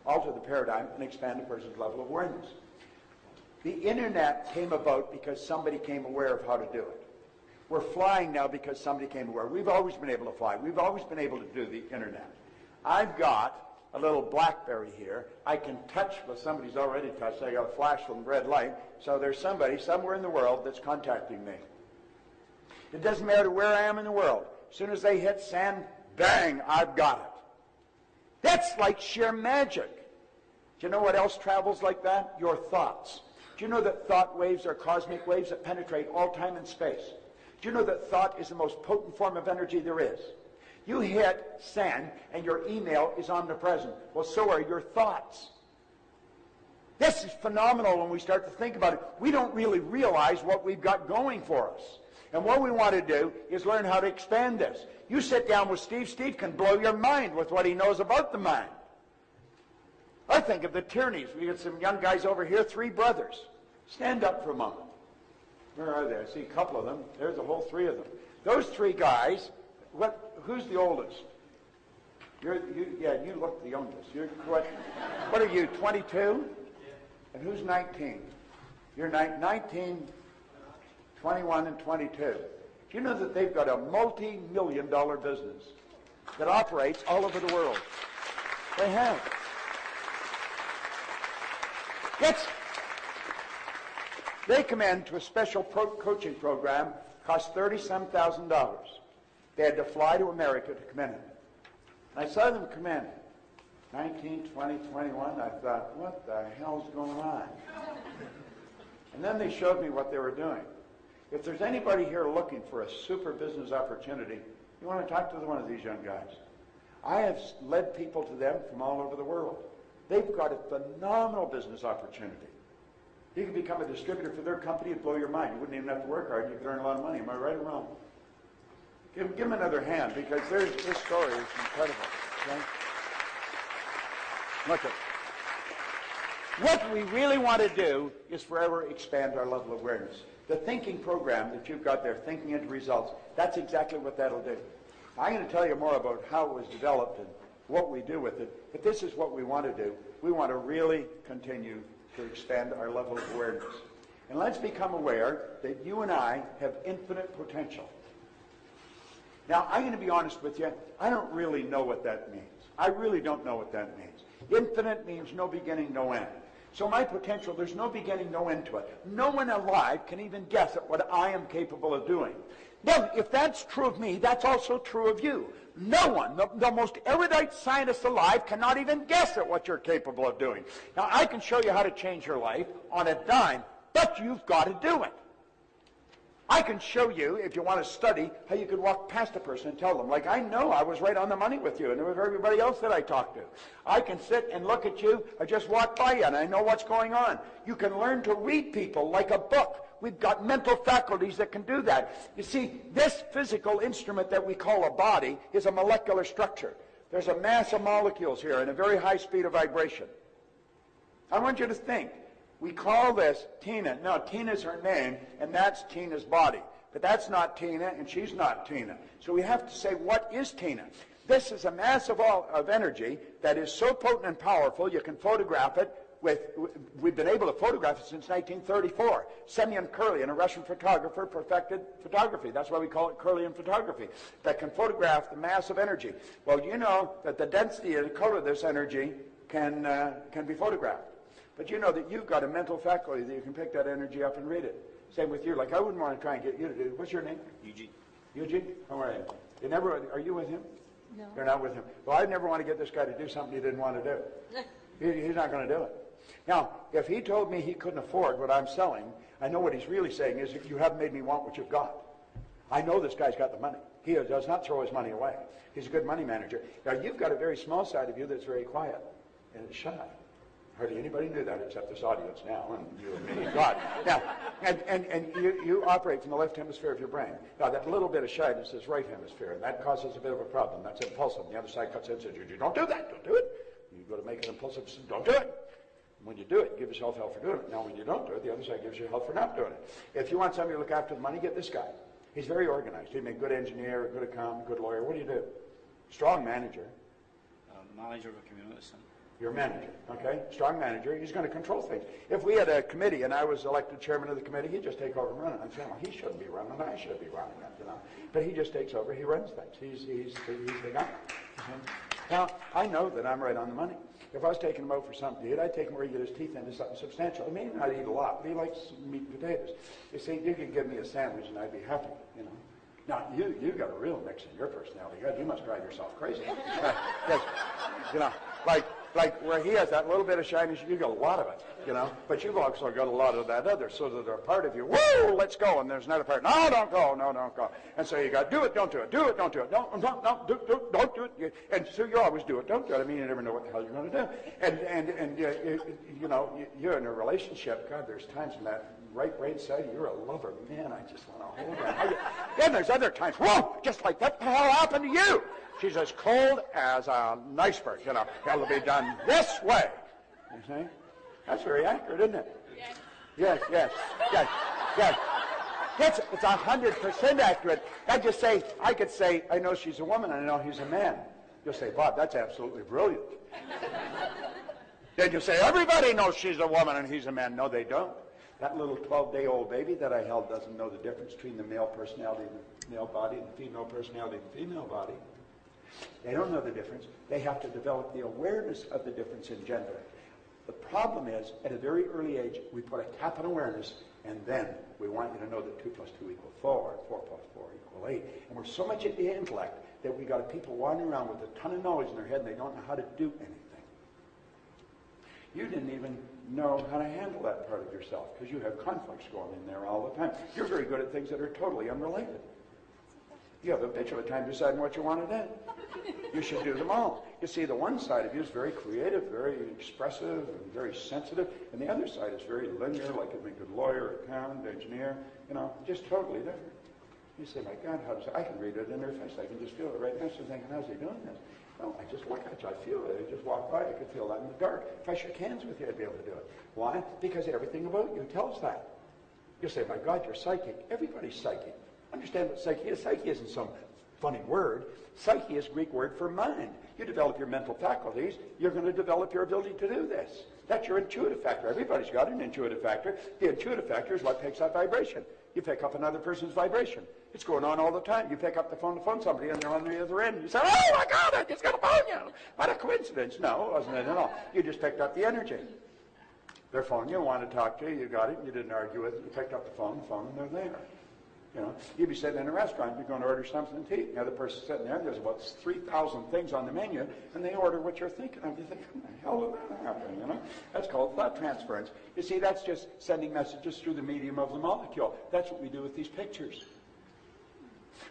alter the paradigm and expand a person's level of awareness. The internet came about because somebody came aware of how to do it. We're flying now because somebody came aware. We've always been able to fly. We've always been able to do the internet. I've got a little BlackBerry here. I can touch what somebody's already touched. I got a flash from red light. So there's somebody somewhere in the world that's contacting me. It doesn't matter where I am in the world. As soon as they hit send, bang, I've got it. That's like sheer magic. Do you know what else travels like that? Your thoughts. Do you know that thought waves are cosmic waves that penetrate all time and space? Do you know that thought is the most potent form of energy there is? You hit send and your email is omnipresent. Well, so are your thoughts. This is phenomenal when we start to think about it. We don't really realize what we've got going for us. And what we want to do is learn how to expand this. You sit down with Steve. Steve can blow your mind with what he knows about the mind. I think of the Tierneys. We got some young guys over here, 3 brothers. Stand up for a moment. Where are they? I see a couple of them. There's the whole 3 of them. Those 3 guys, who's the oldest? You look the youngest. What are you, 22? And who's 19? You're 19, 21, and 22. Do you know that they've got a multi-million-dollar business that operates all over the world? They have. They come in to a special coaching program, cost $30-some thousand. They had to fly to America to come in. I saw them come in, 19, 20, 21. I thought, what the hell's going on? And then they showed me what they were doing. If there's anybody here looking for a super business opportunity, you want to talk to one of these young guys. I have led people to them from all over the world. They've got a phenomenal business opportunity. You can become a distributor for their company and blow your mind. You wouldn't even have to work hard. You could earn a lot of money. Am I right or wrong? Give them another hand because this story is incredible. Okay? Look at it. What we really want to do is forever expand our level of awareness. The thinking program that you've got there, thinking into results, that's exactly what that'll do. I'm going to tell you more about how it was developed and what we do with it, but this is what we want to do. We want to really continue to expand our level of awareness. And let's become aware that you and I have infinite potential. Now, I'm going to be honest with you. I don't really know what that means. I really don't know what that means. Infinite means no beginning, no end. So my potential, there's no beginning, no end to it. No one alive can even guess at what I am capable of doing. Now, if that's true of me, that's also true of you. No one, the most erudite scientist alive, cannot even guess at what you're capable of doing. Now, I can show you how to change your life on a dime, but you've got to do it. I can show you, if you want to study, how you could walk past a person and tell them, like, I know I was right on the money with you and with everybody else that I talked to. I can sit and look at you, I just walk by you and I know what's going on. You can learn to read people like a book. We've got mental faculties that can do that. You see, this physical instrument that we call a body is a molecular structure. There's a mass of molecules here and a very high speed of vibration. I want you to think. We call this Tina. No, Tina's her name, and that's Tina's body. But that's not Tina, and she's not Tina. So we have to say, what is Tina? This is a mass of energy that is so potent and powerful, you can photograph it. We've been able to photograph it since 1934. Semyon Kurlian, a Russian photographer, perfected photography. That's why we call it Kurlian photography, that can photograph the mass of energy. Well, you know that the density and the color of this energy can be photographed. But you know that you've got a mental faculty that you can pick that energy up and read it. Same with you. Like, I wouldn't want to try and get you to do it. What's your name? Eugene. Eugene? How are you? Are you with him? No. You're not with him. Well, I'd never want to get this guy to do something he didn't want to do. He's not going to do it. Now, if he told me he couldn't afford what I'm selling, I know what he's really saying is, you haven't made me want what you've got. I know this guy's got the money. He does not throw his money away. He's a good money manager. Now, you've got a very small side of you that's very quiet and it's shy. Hardly anybody knew that except this audience now, and you and me, God. Now, and you operate from the left hemisphere of your brain. Now, that little bit of shyness is right hemisphere, and that causes a bit of a problem. That's impulsive. And the other side cuts in and says, you don't do that, don't do it. You go to make it impulsive, don't do it. And when you do it, you give yourself hell for doing it. Now, when you don't do it, the other side gives you hell for not doing it. If you want somebody to look after the money, get this guy. He's very organized. He'd make a good engineer, a good accountant, a good lawyer. What do you do? Strong manager. Manager of a community center. Your manager, okay? Strong manager. He's going to control things. If we had a committee and I was elected chairman of the committee, he'd just take over and run it. I'm saying, well, he shouldn't be running it. I should be running it, you know. But he just takes over. He runs things. He's the guy. Now, I know that I'm right on the money. If I was taking him out for something to eat, I'd take him where he get his teeth into something substantial. He may not eat a lot, but he likes meat and potatoes. You see, you can give me a sandwich and I'd be happy, you know. Now, you got a real mix in your personality. God, you must drive yourself crazy. Yes, you know, like where he has that little bit of shyness, you got a lot of it, you know. But you've also got a lot of that other, so that they're a part of you. Whoa, let's go. And there's another part. No, don't go. No, don't go. And so you got do it, don't do it. Do it, don't do it. No, don't do it. And so you always do it, don't do it. I mean, you never know what the hell you're going to do. And you know, you're in a relationship. God, there's times when that right brain side, you're a lover. Man, I just want to hold her. Then there's other times, whoa, just like that, what the hell happened to you? She's as cold as an iceberg, you know. It'll be done this way. You see? That's very accurate, isn't it? Yes. Yes. It's 100% accurate. I could say, I know she's a woman and I know he's a man. You'll say, Bob, that's absolutely brilliant. Then you say, everybody knows she's a woman and he's a man. No, they don't. That little 12-day-old baby that I held doesn't know the difference between the male personality and the male body and the female personality and the female body. They don't know the difference. They have to develop the awareness of the difference in gender. The problem is, at a very early age, we put a cap on awareness, and then we want you to know that 2 plus 2 equals 4, and 4 plus 4 equals 8. And we're so much at the intellect that we got people wandering around with a ton of knowledge in their head, and they don't know how to do anything. You didn't even know how to handle that part of yourself, because you have conflicts going in there all the time. You're very good at things that are totally unrelated. You have a bitch of a time deciding what you want to do. You should do them all. You see, the one side of you is very creative, very expressive, and very sensitive, and the other side is very linear, like you'd be a good lawyer, accountant, engineer, you know, just totally different. You say, my God, how does I can read it in their face. I can just feel it right now. She's thinking, how's he doing this? Well, I just look at you. I feel it. I just walk by. I could feel that in the dark. If I shook hands with you, I'd be able to do it. Why? Because everything about you tells that. You say, my God, you're psychic. Everybody's psychic. Understand what psyche is? Psyche isn't some funny word. Psyche is a Greek word for mind. You develop your mental faculties, you're going to develop your ability to do this. That's your intuitive factor. Everybody's got an intuitive factor. The intuitive factor is what picks up vibration. You pick up another person's vibration. It's going on all the time. You pick up the phone to phone somebody and they're on the other end. You say, oh my God, I just got to phone you. What a coincidence. No, it wasn't it at all. You just picked up the energy. They're phoning you, want to talk to you, you got it, and you didn't argue with it, you picked up the phone, and they're there. You know, you'd be sitting in a restaurant, you're going to order something to eat. The other person's sitting there, there's about 3,000 things on the menu, and they order what you're thinking of. You think, how the hell did that happen, you know? That's called thought transference. You see, that's just sending messages through the medium of the molecule. That's what we do with these pictures.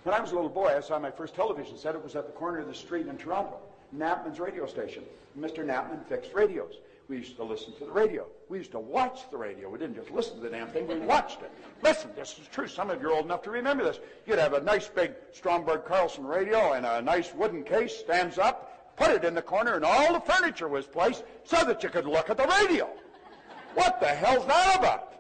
When I was a little boy, I saw my first television set. It was at the corner of the street in Toronto, Knappman's radio station. Mr. Knappman fixed radios. We used to listen to the radio. We used to watch the radio. We didn't just listen to the damn thing, we watched it. Listen, this is true. Some of you are old enough to remember this. You'd have a nice big Stromberg Carlson radio and a nice wooden case, stands up, put it in the corner, and all the furniture was placed so that you could look at the radio. What the hell's that about?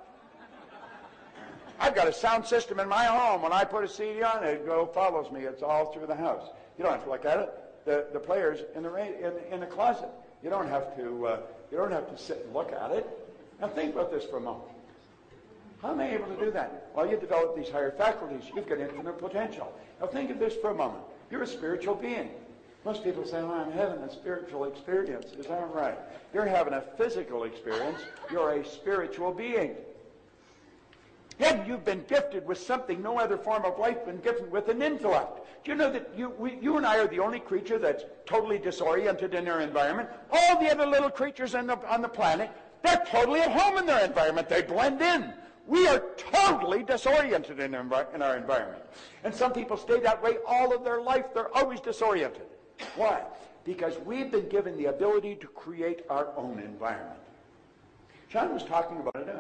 I've got a sound system in my home. When I put a CD on, it follows me. It's all through the house. You don't have to look at it. The player's in the closet. You don't have to sit and look at it. Now think about this for a moment. How am I able to do that? Well, you develop these higher faculties. You've got infinite potential. Now think of this for a moment. You're a spiritual being. Most people say, well, I'm having a spiritual experience. Is that right? You're having a physical experience. You're a spiritual being. And you've been gifted with something no other form of life been gifted with, an intellect. Do you know that you and I are the only creature that's totally disoriented in their environment? All the other little creatures on the planet, they're totally at home in their environment. They blend in. We are totally disoriented in our environment. And some people stay that way all of their life. They're always disoriented. Why? Because we've been given the ability to create our own environment. John was talking about it,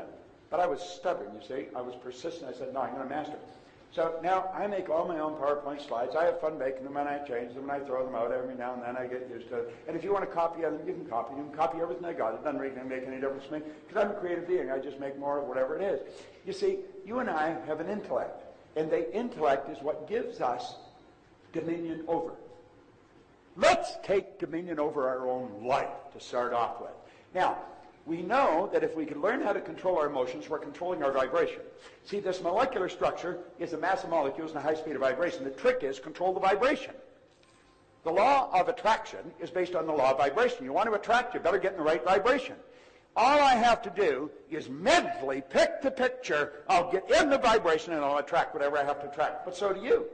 but I was stubborn, you see. I was persistent. I said, no, I'm going to master it. So now I make all my own PowerPoint slides. I have fun making them, and I change them, and I throw them out every now and then. I get used to it. And if you want to copy them, you can copy them. Copy everything I got. It doesn't really make any difference to me, because I'm a creative being. I just make more of whatever it is. You see, you and I have an intellect, and the intellect is what gives us dominion over. Let's take dominion over our own life to start off with. Now, we know that if we can learn how to control our emotions, we're controlling our vibration. See, this molecular structure is the mass of molecules and the high speed of vibration. The trick is control the vibration. The law of attraction is based on the law of vibration. You want to attract, you better get in the right vibration. All I have to do is mentally pick the picture. I'll get in the vibration and I'll attract whatever I have to attract. But so do you.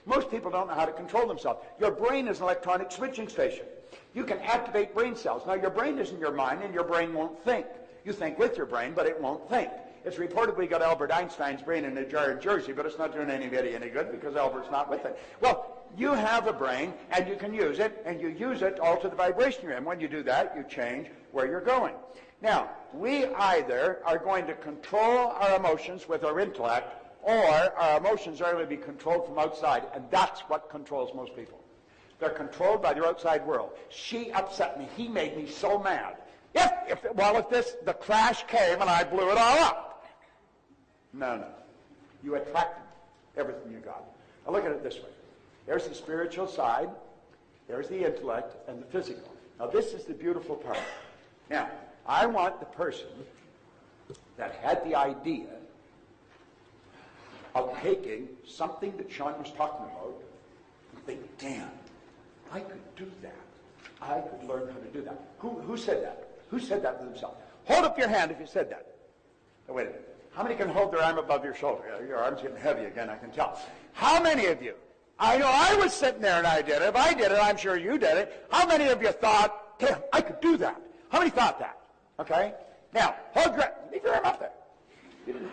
Most people don't know how to control themselves. Your brain is an electronic switching station. You can activate brain cells. Now, your brain isn't your mind, and your brain won't think. You think with your brain, but it won't think. It's reported we got Albert Einstein's brain in a jar in Jersey, but it's not doing anybody any good because Albert's not with it. Well, you have a brain, and you can use it, and you use it all to the vibration you're in. When you do that, you change where you're going. Now, we either are going to control our emotions with our intellect, or our emotions are going to be controlled from outside, and that's what controls most people. They're controlled by their outside world. She upset me. He made me so mad. If the crash came and I blew it all up. No. You attracted everything you got. Now look at it this way. There's the spiritual side. There's the intellect and the physical. Now this is the beautiful part. Now, I want the person that had the idea of taking something that Sean was talking about and think, damn, I could do that. I could learn how to do that. Who said that? Who said that to themselves? Hold up your hand if you said that. Now, wait a minute. How many can hold their arm above your shoulder? Your arm's getting heavy again, I can tell. How many of you? I know I was sitting there and I did it. If I did it, I'm sure you did it. How many of you thought, damn, I could do that? How many thought that? Okay? Now, leave your arm up there.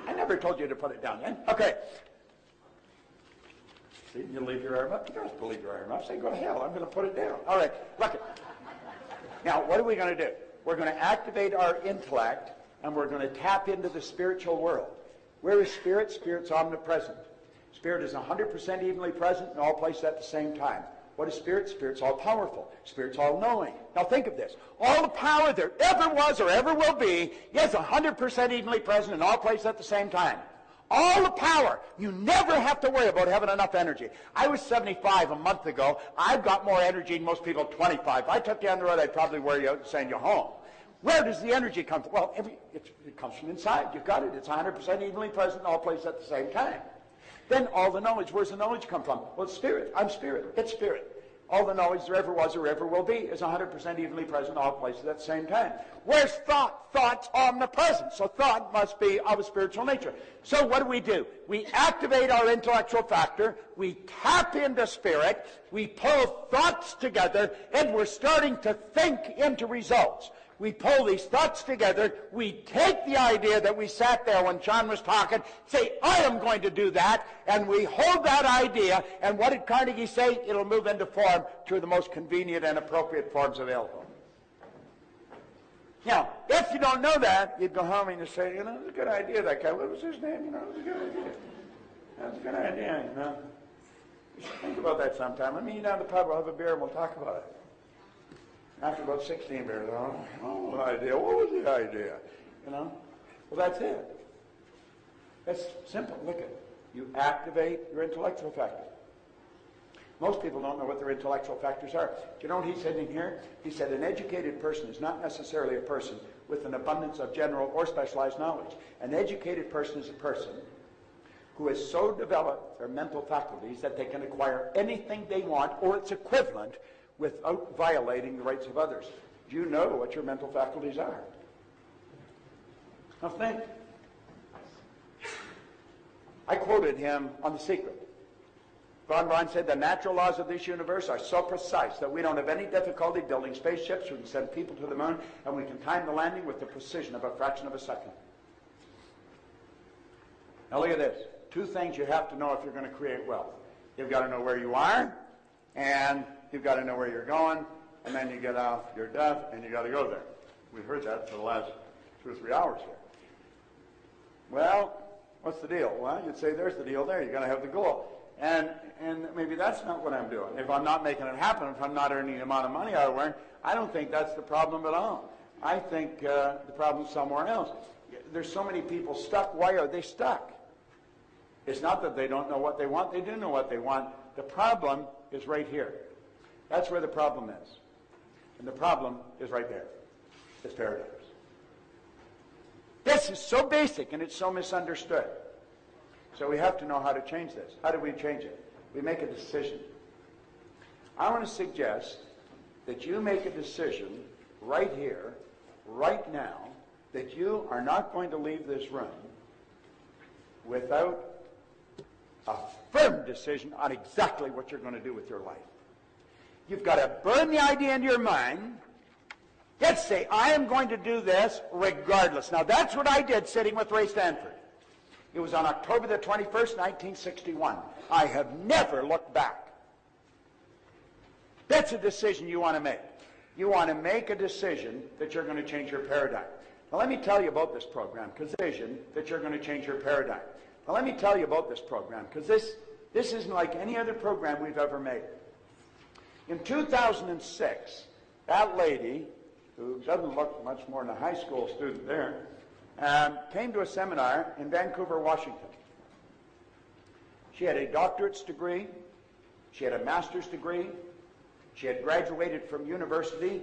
I never told you to put it down then. Okay. See, you leave your arm up. You don't have to leave your arm up. Say, go to hell. I'm going to put it down. All right. Look it. Now, what are we going to do? We're going to activate our intellect, and we're going to tap into the spiritual world. Where is spirit? Spirit's omnipresent. Spirit is 100% evenly present in all places at the same time. What is spirit? Spirit's all-powerful. Spirit's all-knowing. Now think of this. All the power there ever was or ever will be is 100% evenly present in all places at the same time. All the power. You never have to worry about having enough energy. I was 75 a month ago. I've got more energy than most people at 25. If I took you on the road, I'd probably wear you out and send you home. Where does the energy come from? Well, it comes from inside. You've got it. It's 100% evenly present in all places at the same time. Then all the knowledge. Where's the knowledge come from? Well, it's spirit. I'm spirit. It's spirit. All the knowledge there ever was or ever will be is 100% evenly present in all places at the same time. Where's thought? Thought's omnipresent. So thought must be of a spiritual nature. So what do? We activate our intellectual factor, we tap into spirit, we pull thoughts together, and we're starting to think into results. We pull these thoughts together, we take the idea that we sat there when John was talking, say, I am going to do that, and we hold that idea, and what did Carnegie say? It'll move into form through the most convenient and appropriate forms available. Now, if you don't know that, you'd go home and you say, you know, it was a good idea, that guy. What was his name? You know, it was a good idea. That was a good idea, you know. You should think about that sometime. Let me meet you down at the pub, we'll have a beer, and we'll talk about it. After about 16 beers, oh, the idea. What was the idea? You know? Well, that's it. That's simple. Look at it. You activate your intellectual factor. Most people don't know what their intellectual factors are. Do you know what he said in here? He said an educated person is not necessarily a person with an abundance of general or specialized knowledge. An educated person is a person who has so developed their mental faculties that they can acquire anything they want or its equivalent without violating the rights of others. Do you know what your mental faculties are? Now think. I quoted him on The Secret. Von Braun said the natural laws of this universe are so precise that we don't have any difficulty building spaceships. We can send people to the moon, and we can time the landing with the precision of a fraction of a second. Now look at this. Two things you have to know if you're going to create wealth. You've got to know where you are, and you've got to know where you're going, and then you get off your duff, and you got to go there. We've heard that for the last 2 or 3 hours here. Well, what's the deal? Well, you'd say there's the deal there. You're going to have the goal. And maybe that's not what I'm doing. If I'm not making it happen, if I'm not earning the amount of money I earn, I don't think that's the problem at all. I think the problem's somewhere else. There's so many people stuck. Why are they stuck? It's not that they don't know what they want. They do know what they want. The problem is right here. That's where the problem is. And the problem is right there. It's paradigms. This is so basic and it's so misunderstood. So we have to know how to change this. How do we change it? We make a decision. I want to suggest that you make a decision right here, right now, that you are not going to leave this room without a firm decision on exactly what you're going to do with your life. You've got to burn the idea into your mind. Let's say, I am going to do this regardless. Now, that's what I did sitting with Ray Stanford. It was on October the 21st, 1961. I have never looked back. That's a decision you want to make. You want to make a decision that you're going to change your paradigm. Now, let me tell you about this program, because decision that you're going to change your paradigm. Now, let me tell you about this program, because this isn't like any other program we've ever made. In 2006, that lady, who doesn't look much more than a high school student there, came to a seminar in Vancouver, Washington. She had a doctorate's degree. She had a master's degree. She had graduated from university,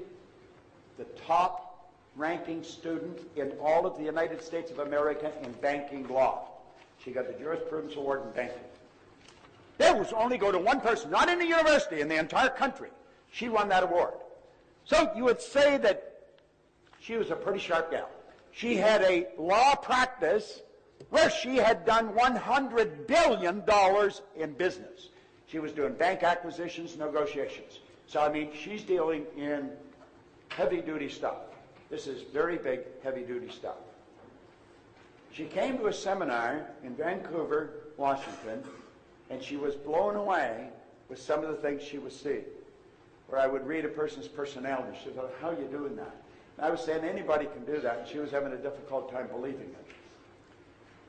the top-ranking student in all of the United States of America in banking law. She got the Jurisprudence Award in banking. There was only go to one person, not in the university, in the entire country. She won that award. So you would say that she was a pretty sharp gal. She had a law practice where she had done $100 billion in business. She was doing bank acquisitions, negotiations. So, I mean, she's dealing in heavy-duty stuff. This is very big, heavy-duty stuff. She came to a seminar in Vancouver, Washington, and she was blown away with some of the things she was seeing. Where I would read a person's personality. She thought, how are you doing that? And I was saying anybody can do that, and she was having a difficult time believing it.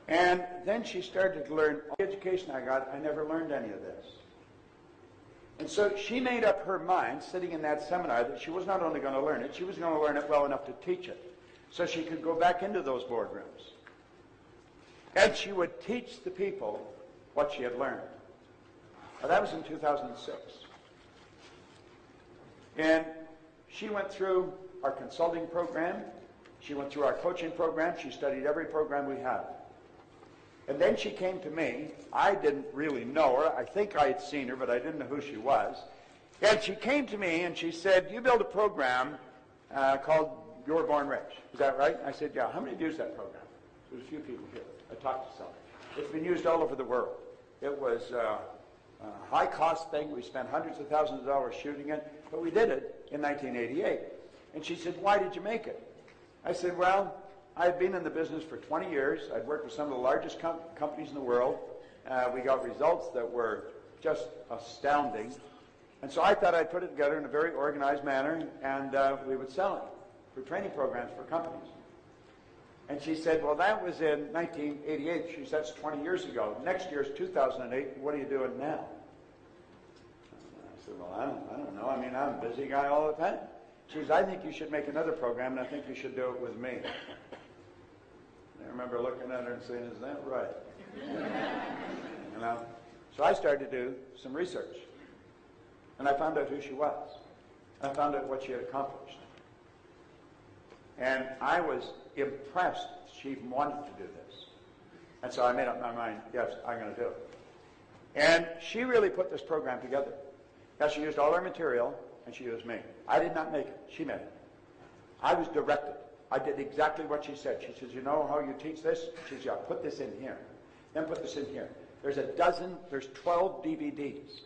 And then she started to learn all the education I got. I never learned any of this. And so she made up her mind, sitting in that seminar, that she was not only going to learn it, she was going to learn it well enough to teach it, so she could go back into those boardrooms. And she would teach the people what she had learned. Now, that was in 2006. And she went through our consulting program. She went through our coaching program. She studied every program we had. And then she came to me. I didn't really know her. I think I had seen her, but I didn't know who she was. And she came to me and she said, you built a program called You Were Born Rich. Is that right? I said, yeah. How many have used that program? There's a few people here. I talked to some. It's been used all over the world. It was a high-cost thing. We spent hundreds of thousands of dollars shooting it, but we did it in 1988. And she said, why did you make it? I said, well, I had been in the business for 20 years. I'd worked with some of the largest companies in the world. We got results that were just astounding. And so I thought I'd put it together in a very organized manner, and we would sell it for training programs for companies. And she said, well, that was in 1988. She said, that's 20 years ago. Next year is 2008. What are you doing now? I said, well, I don't know. I mean, I'm a busy guy all the time. She says, I think you should make another program, and I think you should do it with me. And I remember looking at her and saying, is that right? You know? So I started to do some research. And I found out who she was. I found out what she had accomplished. And I was impressed she even wanted to do this. And so I made up my mind, yes, I'm going to do it. And she really put this program together. Now, she used all her material, and she used me. I did not make it. She made it. I was directed. I did exactly what she said. She says, you know how you teach this? She says, yeah, put this in here. Then put this in here. There's 12 DVDs.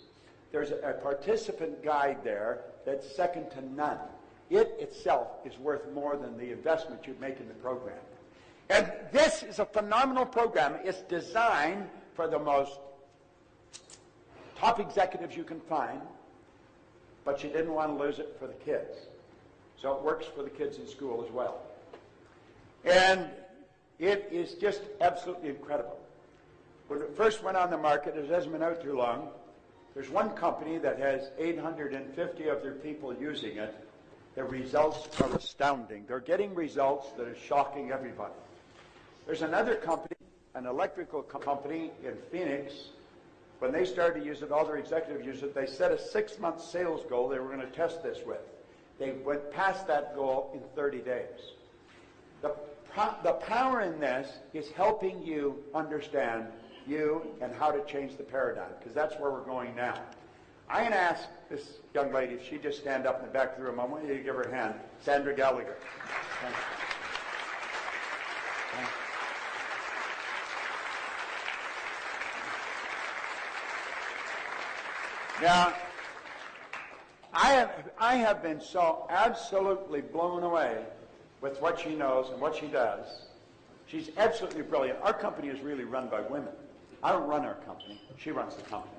There's a participant guide there that's second to none. It itself is worth more than the investment you'd make in the program. And this is a phenomenal program. It's designed for the most top executives you can find, but she didn't want to lose it for the kids. So it works for the kids in school as well. And it is just absolutely incredible. When it first went on the market, it hasn't been out too long. There's one company that has 850 of their people using it. The results are astounding. They're getting results that are shocking everybody. There's another company, an electrical company in Phoenix. When they started to use it, all their executives used it. They set a 6-month sales goal they were going to test this with. They went past that goal in 30 days. The power in this is helping you understand you and how to change the paradigm, because that's where we're going now. I'm going to ask this young lady if she'd just stand up in the back of the room. I want you to give her a hand. Sandra Gallagher. Thank you. Now, I have been so absolutely blown away with what she knows and what she does. She's absolutely brilliant. Our company is really run by women. I don't run our company. She runs the company.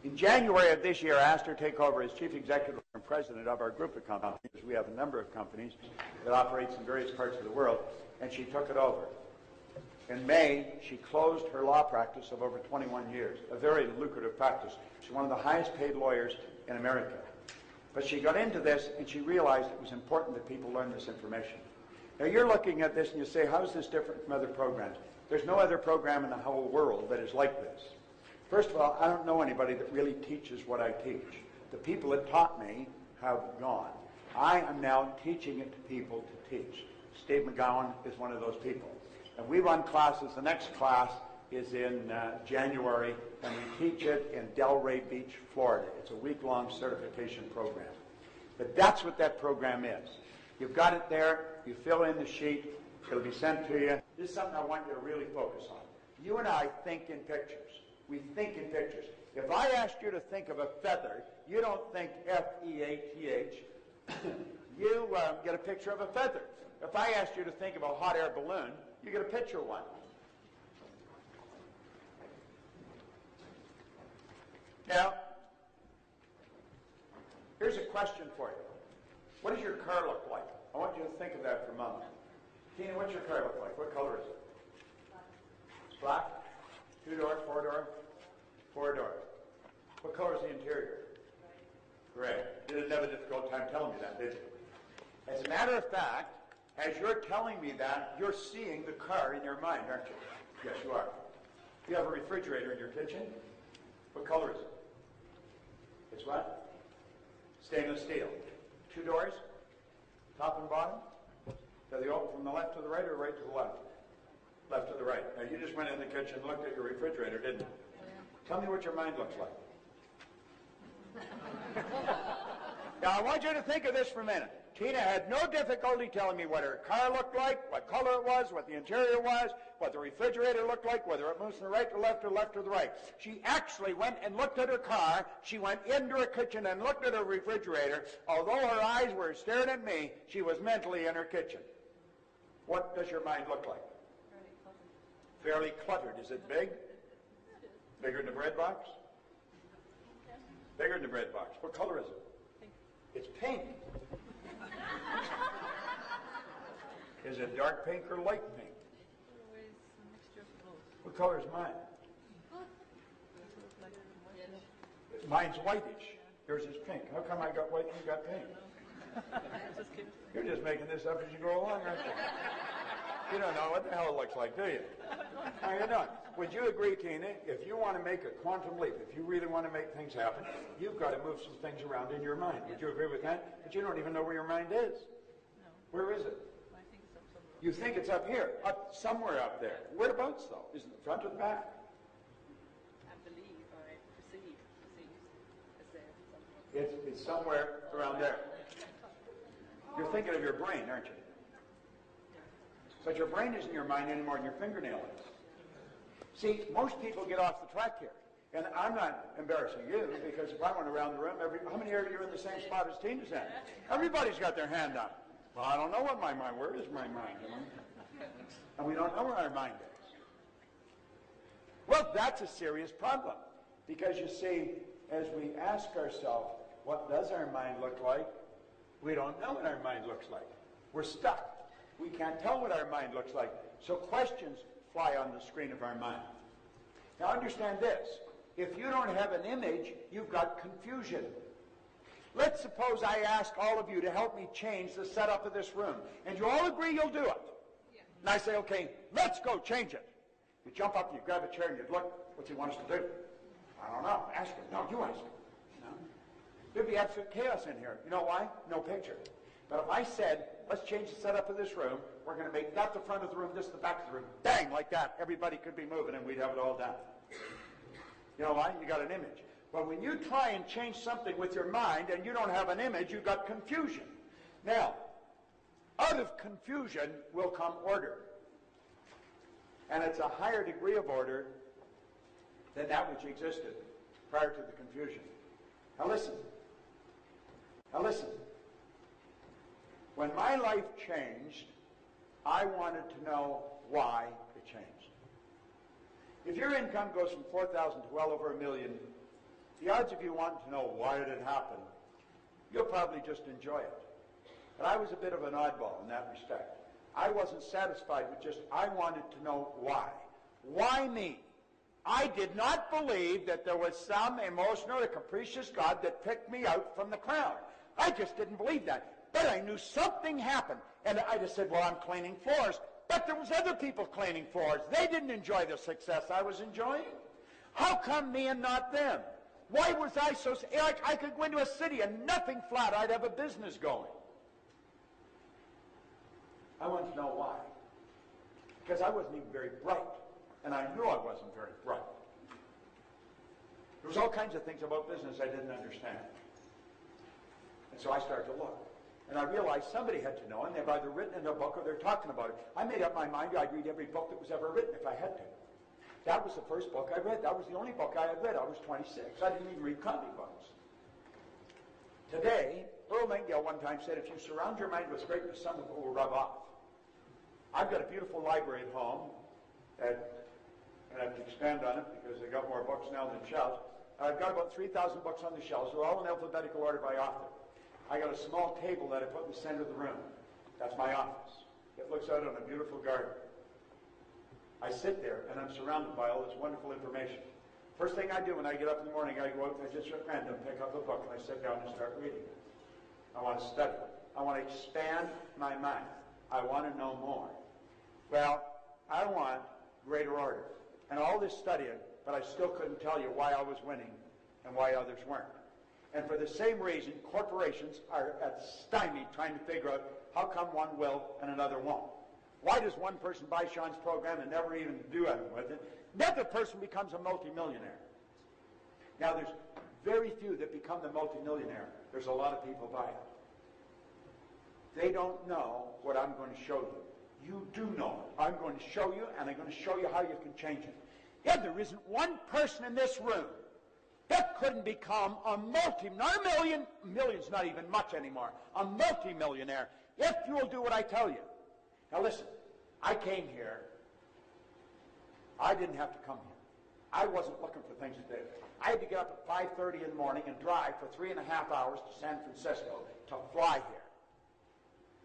In January of this year, I asked her to take over as chief executive and president of our group of companies. We have a number of companies that operate in various parts of the world, and she took it over. In May, she closed her law practice of over 21 years, a very lucrative practice. She's one of the highest paid lawyers in America. But she got into this, and she realized it was important that people learn this information. Now, you're looking at this, and you say, how is this different from other programs? There's no other program in the whole world that is like this. First of all, I don't know anybody that really teaches what I teach. The people that taught me have gone. I am now teaching it to people to teach. Steve McGowan is one of those people. And we run classes. The next class is in January, and we teach it in Delray Beach, Florida. It's a week-long certification program. But that's what that program is. You've got it there. You fill in the sheet. It'll be sent to you. This is something I want you to really focus on. You and I think in pictures. We think in pictures. If I asked you to think of a feather, you don't think F-E-A-T-H. You get a picture of a feather. If I asked you to think of a hot air balloon, you get a picture of one. Now, here's a question for you. What does your car look like? I want you to think of that for a moment. Tina, what's your car look like? What color is it? It's black? 2-door, 4-door? 4-door. What color is the interior? Gray. You didn't have a difficult time telling me that, did you? As a matter of fact, as you're telling me that, you're seeing the car in your mind, aren't you? Yes, you are. You have a refrigerator in your kitchen. What color is it? It's what? Stainless steel. 2 doors? Top and bottom? Do they open from the left to the right or right to the left? Left to the right. Now, you just went in the kitchen and looked at your refrigerator, didn't you? Tell me what your mind looks like. Now, I want you to think of this for a minute. Tina had no difficulty telling me what her car looked like, what color it was, what the interior was, what the refrigerator looked like, whether it moves to the right or left to the right. She actually went and looked at her car. She went into her kitchen and looked at her refrigerator. Although her eyes were staring at me, she was mentally in her kitchen. What does your mind look like? Fairly cluttered. Is it big? Bigger than the bread box? Bigger than the bread box. What color is it? Pink. It's pink. Is it dark pink or light pink? Always a mixture of both. What color is mine? Mine's whitish. Yours is pink. How come I got white and you got pink? Just kidding. You're just making this up as you go along, aren't you? You don't know what the hell it looks like, do you? How you doing? Would you agree, Tina, if you want to make a quantum leap, if you really want to make things happen, you've got to move some things around in your mind. Would you agree with that? But you don't even know where your mind is. No. Where is it? I think it's up somewhere. You think it's up here, up somewhere up there. Whereabouts, though? Is it the front or the back? I believe, I perceive, it's there somewhere. It's somewhere around there. You're thinking of your brain, aren't you? But your brain isn't your mind any more than your fingernail is. See, most people get off the track here. And I'm not embarrassing you, because if I went around the room, how many of you are in the same spot as Tina's in? Everybody's got their hand up. Well, I don't know what my mind, where is my mind? You know? And we don't know where our mind is. Well, that's a serious problem. Because you see, as we ask ourselves, what does our mind look like? We don't know what our mind looks like. We're stuck. We can't tell what our mind looks like. So questions fly on the screen of our mind. Now understand this. If you don't have an image, you've got confusion. Let's suppose I ask all of you to help me change the setup of this room. And you all agree you'll do it. Yeah. And I say, okay, let's go change it. You jump up, you grab a chair, and you look, what's he want us to do? I don't know. Ask him. No, you ask him. No? There'd be absolute chaos in here. You know why? No picture. But if I said, let's change the setup of this room, we're going to make that the front of the room, this the back of the room, bang, like that, everybody could be moving and we'd have it all done. You know why? You got an image. But when you try and change something with your mind and you don't have an image, you've got confusion. Now, out of confusion will come order. And it's a higher degree of order than that which existed prior to the confusion. Now listen. Now listen. When my life changed, I wanted to know why it changed. If your income goes from 4,000 to well over $1 million, the odds of you wanting to know why did it happen, you'll probably just enjoy it. But I was a bit of an oddball in that respect. I wasn't satisfied with just, I wanted to know why. Why me? I did not believe that there was some emotional or capricious God that picked me out from the crowd. I just didn't believe that. But I knew something happened. And I just said, well, I'm cleaning floors. But there was other people cleaning floors. They didn't enjoy the success I was enjoying. How come me and not them? Why was I so... Like I could go into a city and nothing flat. I'd have a business going. I wanted to know why. Because I wasn't even very bright. And I knew I wasn't very bright. There was all kinds of things about business I didn't understand. And so I started to look. And I realized somebody had to know, and they've either written in a book or they're talking about it. I made up my mind I'd read every book that was ever written if I had to. That was the first book I read. That was the only book I had read. I was 26. I didn't even read comic books. Today, Earl Nightingale one time said, if you surround your mind with greatness, some of it will rub off. I've got a beautiful library at home, and I have to expand on it because they've got more books now than shelves. I've got about 3,000 books on the shelves. They're all in alphabetical order by author. I got a small table that I put in the center of the room. That's my office. It looks out on a beautiful garden. I sit there, and I'm surrounded by all this wonderful information. First thing I do when I get up in the morning, I go out and I just at random pick up a book, and I sit down and start reading it. I want to study it. I want to expand my mind. I want to know more. Well, I want greater order. And all this studying, but I still couldn't tell you why I was winning and why others weren't. And for the same reason, corporations are at stymied trying to figure out how come one will and another won't. Why does one person buy Sean's program and never even do anything with it? Another person becomes a multimillionaire. Now, there's very few that become the multimillionaire. There's a lot of people buy it. They don't know what I'm going to show you. You do know it. I'm going to show you, and I'm going to show you how you can change it. Yeah, there isn't one person in this room that couldn't become a not a million, million's not even much anymore, a multimillionaire, if you will do what I tell you. Now listen, I came here. I didn't have to come here. I wasn't looking for things to do. I had to get up at 5:30 in the morning and drive for 3.5 hours to San Francisco to fly here.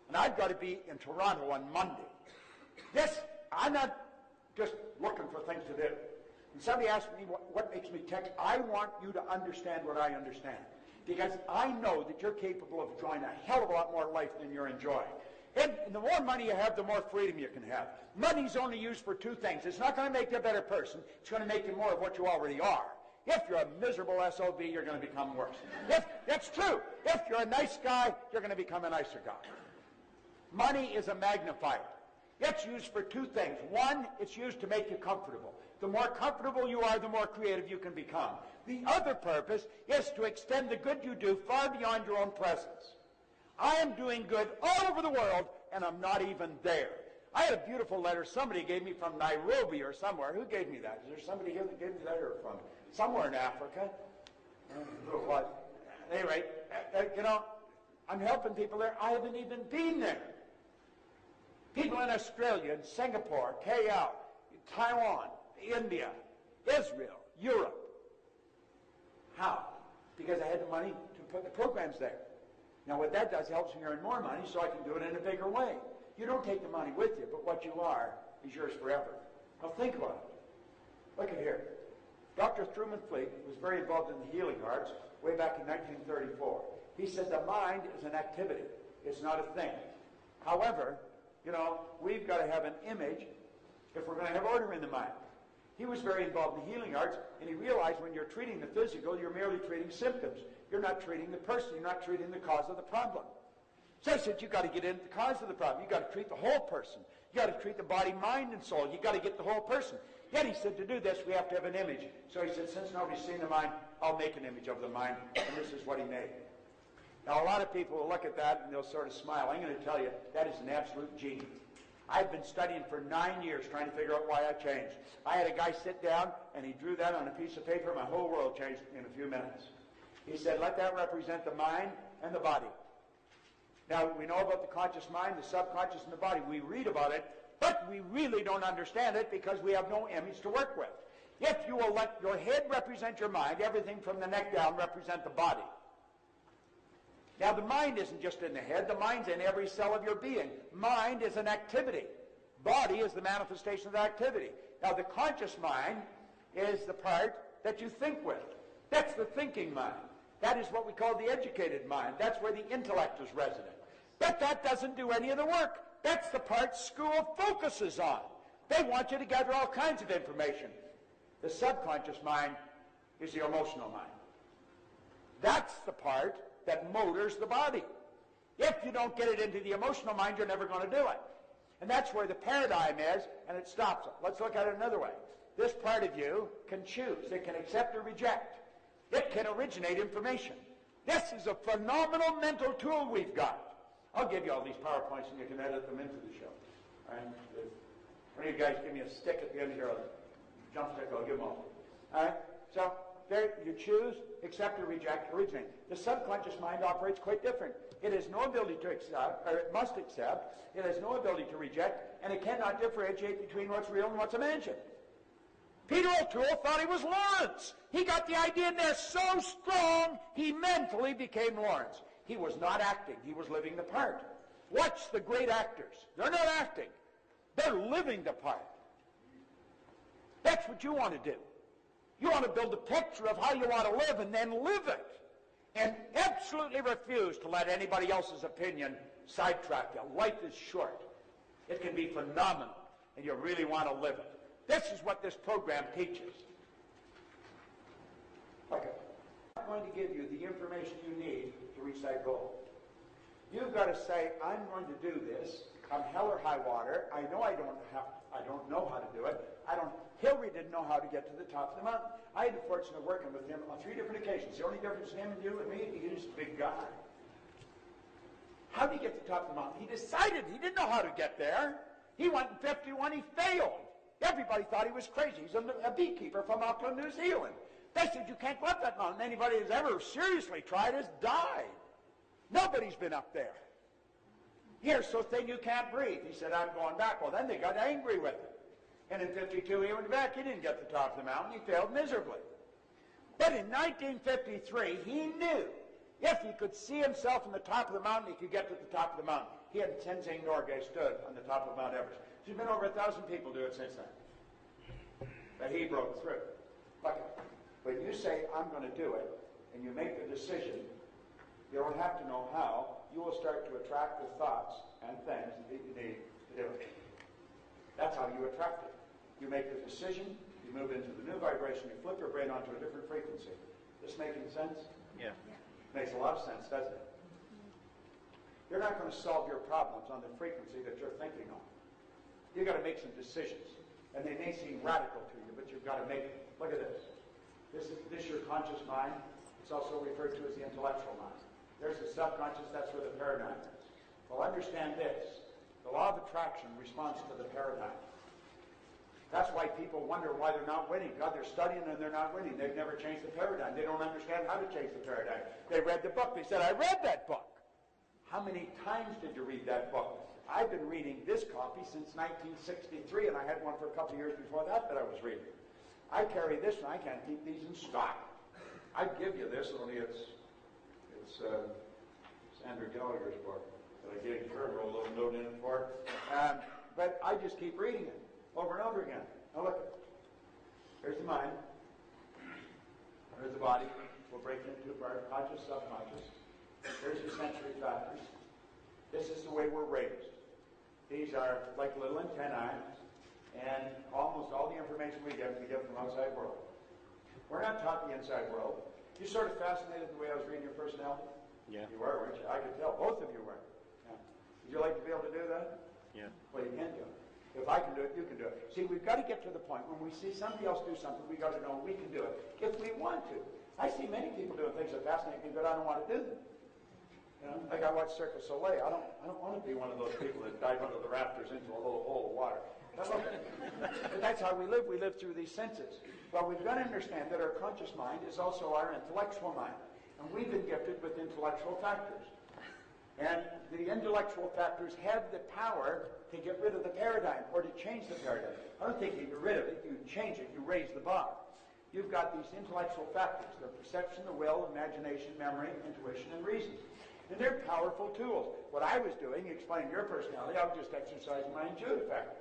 And I've got to be in Toronto on Monday. I'm not just looking for things to do. And somebody asked me what makes me text. I want you to understand what I understand. Because I know that you're capable of enjoying a hell of a lot more life than you're enjoying. And the more money you have, the more freedom you can have. Money's only used for two things. It's not going to make you a better person. It's going to make you more of what you already are. If you're a miserable SOB, you're going to become worse. That's true. If you're a nice guy, you're going to become a nicer guy. Money is a magnifier. It's used for two things. One, it's used to make you comfortable. The more comfortable you are, the more creative you can become. The other purpose is to extend the good you do far beyond your own presence. I am doing good all over the world, and I'm not even there. I had a beautiful letter somebody gave me from Nairobi or somewhere. Who gave me that? Is there somebody here that gave me that, or from somewhere in Africa? Anyway, I'm helping people there. I haven't even been there. People in Australia, in Singapore, KL, Taiwan, India, Israel, Europe. How? Because I had the money to put the programs there. Now what that does helps me earn more money so I can do it in a bigger way. You don't take the money with you, but what you are is yours forever. Now think about it. Look at here. Dr. Truman Fleet was very involved in the healing arts way back in 1934. He said the mind is an activity. It's not a thing. However, we've got to have an image if we're going to have order in the mind. He was very involved in the healing arts, and he realized when you're treating the physical, you're merely treating symptoms. You're not treating the person. You're not treating the cause of the problem. So he said, you've got to get into the cause of the problem. You've got to treat the whole person. You've got to treat the body, mind, and soul. You've got to get the whole person. Yet he said, to do this, we have to have an image. So he said, since nobody's seen the mind, I'll make an image of the mind, and this is what he made. Now, a lot of people will look at that, and they'll sort of smile. I'm going to tell you, that is an absolute genius. I've been studying for 9 years trying to figure out why I changed. I had a guy sit down, and he drew that on a piece of paper. My whole world changed in a few minutes. He said, let that represent the mind and the body. Now, we know about the conscious mind, the subconscious, and the body. We read about it, but we really don't understand it because we have no image to work with. If you will let your head represent your mind, everything from the neck down represent the body. Now, the mind isn't just in the head. The mind's in every cell of your being. Mind is an activity. Body is the manifestation of the activity. Now, the conscious mind is the part that you think with. That's the thinking mind. That is what we call the educated mind. That's where the intellect is resident. But that doesn't do any of the work. That's the part school focuses on. They want you to gather all kinds of information. The subconscious mind is the emotional mind. That's the part that motors the body. If you don't get it into the emotional mind, you're never going to do it. And that's where the paradigm is, and it stops it. Let's look at it another way. This part of you can choose. It can accept or reject. It can originate information. This is a phenomenal mental tool we've got. I'll give you all these PowerPoints, and you can edit them into the show. And if one of you guys give me a stick at the end of your jump stick, I'll give them all. All right? So there you choose, accept or reject, originate. The subconscious mind operates quite different. It has no ability to accept, or it must accept. It has no ability to reject, and it cannot differentiate between what's real and what's imagined. Peter O'Toole thought he was Lawrence. He got the idea in there so strong, he mentally became Lawrence. He was not acting. He was living the part. Watch the great actors. They're not acting. They're living the part. That's what you want to do. You want to build a picture of how you want to live and then live it. And absolutely refuse to let anybody else's opinion sidetrack you. Life is short. It can be phenomenal, and you really want to live it. This is what this program teaches. Okay. I'm going to give you the information you need to reach that goal. You've got to say, I'm going to do this. Come hell or high water. I know I don't know how to do it. Hillary didn't know how to get to the top of the mountain. I had the fortune of working with him on 3 different occasions. The only difference in him and you and me, he was a big guy. How did he get to the top of the mountain? He decided he didn't know how to get there. He went in 51, he failed. Everybody thought he was crazy. He's a beekeeper from Auckland, New Zealand. They said, you can't go up that mountain. Anybody who's ever seriously tried has died. Nobody's been up there. Here's so thin you can't breathe. He said, I'm going back. Well, then they got angry with him. And in 52, he went back. He didn't get to the top of the mountain. He failed miserably. But in 1953, he knew if he could see himself on the top of the mountain, he could get to the top of the mountain. He and Tenzing Norgay stood on the top of Mount Everest. There's been over 1,000 people do it since then. But he broke through. Look, when you say, I'm going to do it, and you make the decision, you don't have to know how, you will start to attract the thoughts and things that you need to do it. That's how you attract it. You make the decision, you move into the new vibration, you flip your brain onto a different frequency. This making sense? Yeah. Makes a lot of sense, doesn't it? You're not going to solve your problems on the frequency that you're thinking on. You've got to make some decisions. And they may seem radical to you, but you've got to make them. Look at this. This is your conscious mind. It's also referred to as the intellectual mind. There's the subconscious, that's where the paradigm is. Well, understand this. The law of attraction responds to the paradigm. That's why people wonder why they're not winning. God, they're studying and they're not winning. They've never changed the paradigm. They don't understand how to change the paradigm. They read the book. They said, I read that book. How many times did you read that book? I've been reading this copy since 1963, and I had one for a couple of years before that I was reading. I carry this, and I can't keep these in stock. I'd give you this, only it's Sandra Gallagher's book that I gave her a little note in it for. But I just keep reading it over and over again. Now look, here's the mind. There's the body. We'll break it into two parts, conscious, subconscious. Here's the sensory factors. This is the way we're raised. These are like little antennae, and almost all the information we get from outside world. We're not taught the inside world. You sort of fascinated the way I was reading your personality? Yeah. You were, weren't you? I could tell. Both of you were. Yeah. Would you like to be able to do that? Yeah. Well, you can do it. If I can do it, you can do it. See, we've got to get to the point when we see somebody else do something, we've got to know we can do it if we want to. I see many people doing things that fascinate me, but I don't want to do them. You know, like I watch Cirque du Soleil. I don't want to be one of those people that dive under the rafters into a little hole of water. But that's how we live. We live through these senses. But we've got to understand that our conscious mind is also our intellectual mind. And we've been gifted with intellectual factors. And the intellectual factors have the power to get rid of the paradigm or to change the paradigm. I don't think you get rid of it. You change it. You raise the bar. You've got these intellectual factors. They're perception, the will, imagination, memory, intuition, and reason. And they're powerful tools. What I was doing, explaining your personality, I was just exercising my intuitive factor.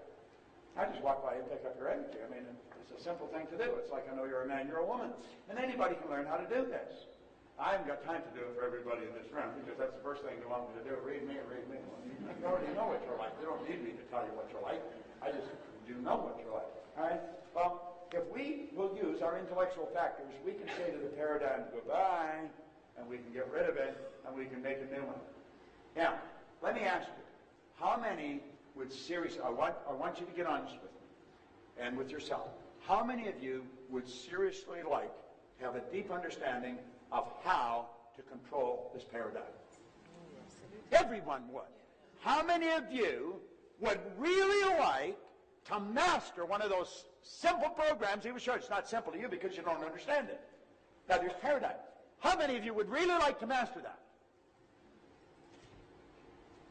I just walk by and pick up your energy. I mean, it's a simple thing to do. It's like I know you're a man, you're a woman. And anybody can learn how to do this. I haven't got time to do it for everybody in this room because that's the first thing they want me to do. Read me and read me. Well, you already know what you're like. You don't need me to tell you what you're like. I just do know what you're like. All right? Well, if we will use our intellectual factors, we can say to the paradigm, goodbye, and we can get rid of it, and we can make a new one. Now, let me ask you, how many would seriously, I want you to get honest with me and with yourself. How many of you would seriously like to have a deep understanding of how to control this paradigm? Everyone would. How many of you would really like to master one of those simple programs he was showing? It's not simple to you because you don't understand it. Now there's paradigm. How many of you would really like to master that?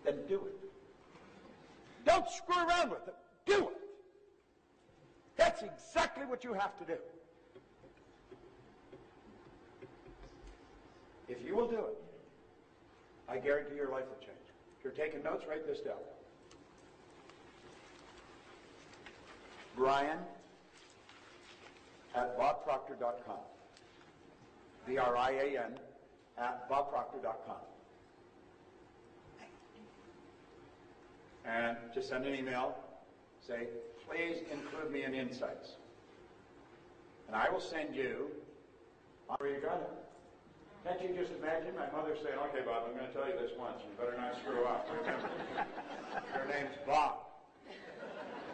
Then do it. Don't screw around with it. Do it. That's exactly what you have to do. If you will do it, I guarantee your life will change. If you're taking notes, write this down. Brian at bobproctor.com. BRIAN at bobproctor.com. And just send an email. Say, please include me in insights. And I will send you, where you got it. Can't you just imagine my mother saying, okay, Bob, I'm going to tell you this once. You better not screw up. Remember, your name's Bob.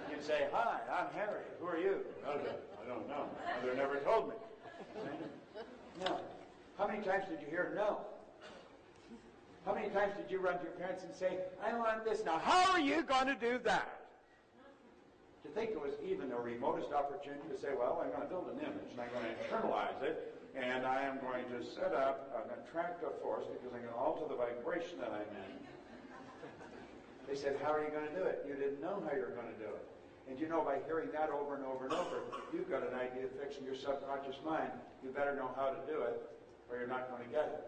You and say, hi, I'm Harry. Who are you? Okay, I don't know. Mother never told me. No. How many times did you hear no? How many times did you run to your parents and say, I want this now? How are you going to do that? To think there was even a remotest opportunity to say, well, I'm going to build an image and I'm going to internalize it and I am going to set up an attractive force because I'm going to alter the vibration that I'm in. They said, how are you going to do it? You didn't know how you were going to do it. And you know, by hearing that over and over and over, you've got an idea fixed in your subconscious mind. You better know how to do it or you're not going to get it.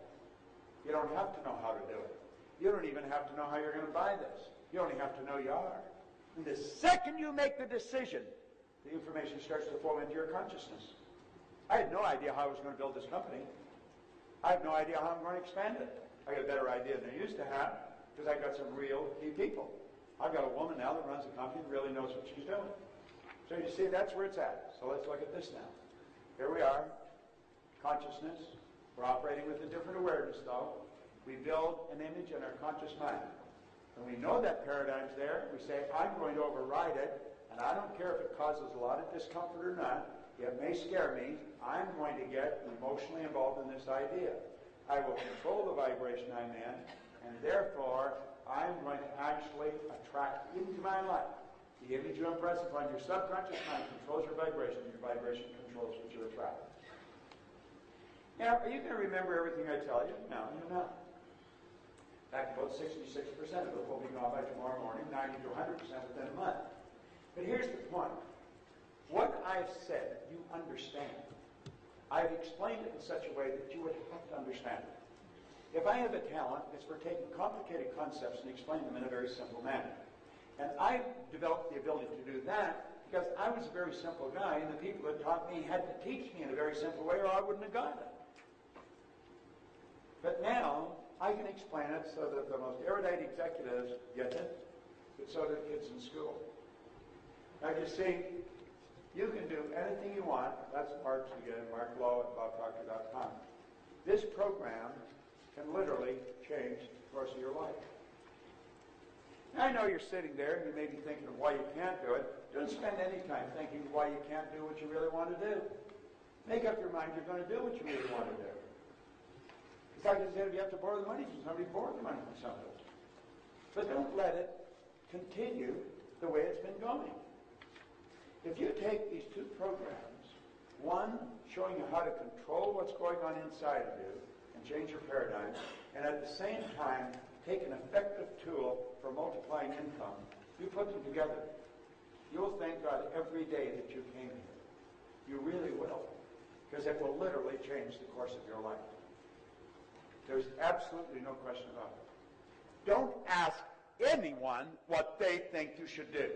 You don't have to know how to do it. You don't even have to know how you're going to buy this. You only have to know you are. And the second you make the decision, the information starts to flow into your consciousness. I had no idea how I was going to build this company. I have no idea how I'm going to expand it. I got a better idea than I used to have because I got some real key people. I've got a woman now that runs the company and really knows what she's doing. So you see, that's where it's at. So let's look at this now. Here we are, consciousness. We're operating with a different awareness, though. We build an image in our conscious mind. And we know that paradigm's there. We say, I'm going to override it, and I don't care if it causes a lot of discomfort or not. It may scare me. I'm going to get emotionally involved in this idea. I will control the vibration I'm in, and therefore, I'm going to actually attract into my life. The image you impress upon your subconscious mind controls your vibration controls what you attract. Now, are you going to remember everything I tell you? No, you're not. In fact, about 66% of it will be gone by tomorrow morning, 90 to 100% within a month. But here's the point. What I've said, you understand. I've explained it in such a way that you would have to understand it. If I have a talent, it's for taking complicated concepts and explaining them in a very simple manner. And I developed the ability to do that because I was a very simple guy, and the people that taught me had to teach me in a very simple way, or I wouldn't have got it. But now, I can explain it so that the most erudite executives get it, but so do kids in school. Now, you see, you can do anything you want. That's Mark's again, Mark Lowe at BobProctor.com. This program can literally change the course of your life. Now, I know you're sitting there and you may be thinking of why you can't do it. Don't spend any time thinking why you can't do what you really want to do. Make up your mind you're going to do what you really want to do. It's like I said, if you have to borrow the money from somebody, borrow the money from somebody. But don't let it continue the way it's been going. If you take these two programs, one showing you how to control what's going on inside of you and change your paradigm, and at the same time take an effective tool for multiplying income, you put them together, you'll thank God every day that you came here. You really will. Because it will literally change the course of your life. There's absolutely no question about it. Don't ask anyone what they think you should do.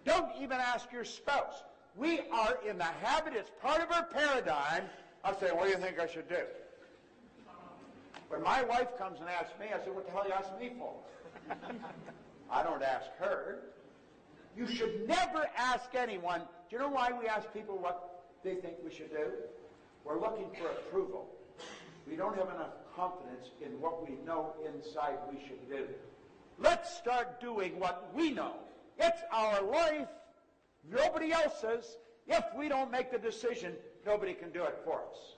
Don't even ask your spouse. We are in the habit, it's part of our paradigm, of saying, what do you think I should do? When my wife comes and asks me, I say, what the hell are you asking me for? I don't ask her. You should never ask anyone. Do you know why we ask people what they think we should do? We're looking for approval. We don't have enough confidence in what we know inside we should do. Let's start doing what we know. It's our life, nobody else's. If we don't make the decision, nobody can do it for us.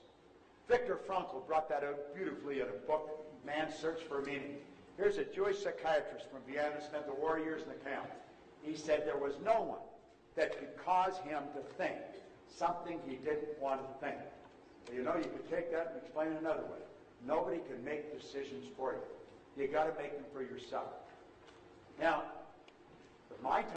Viktor Frankl brought that out beautifully in a book, Man's Search for Meaning. Here's a Jewish psychiatrist from Vienna, spent the war years in the camp. He said there was no one that could cause him to think something he didn't want to think. Well, you know, you could take that and explain it another way. Nobody can make decisions for you. You got to make them for yourself. Now, with my time,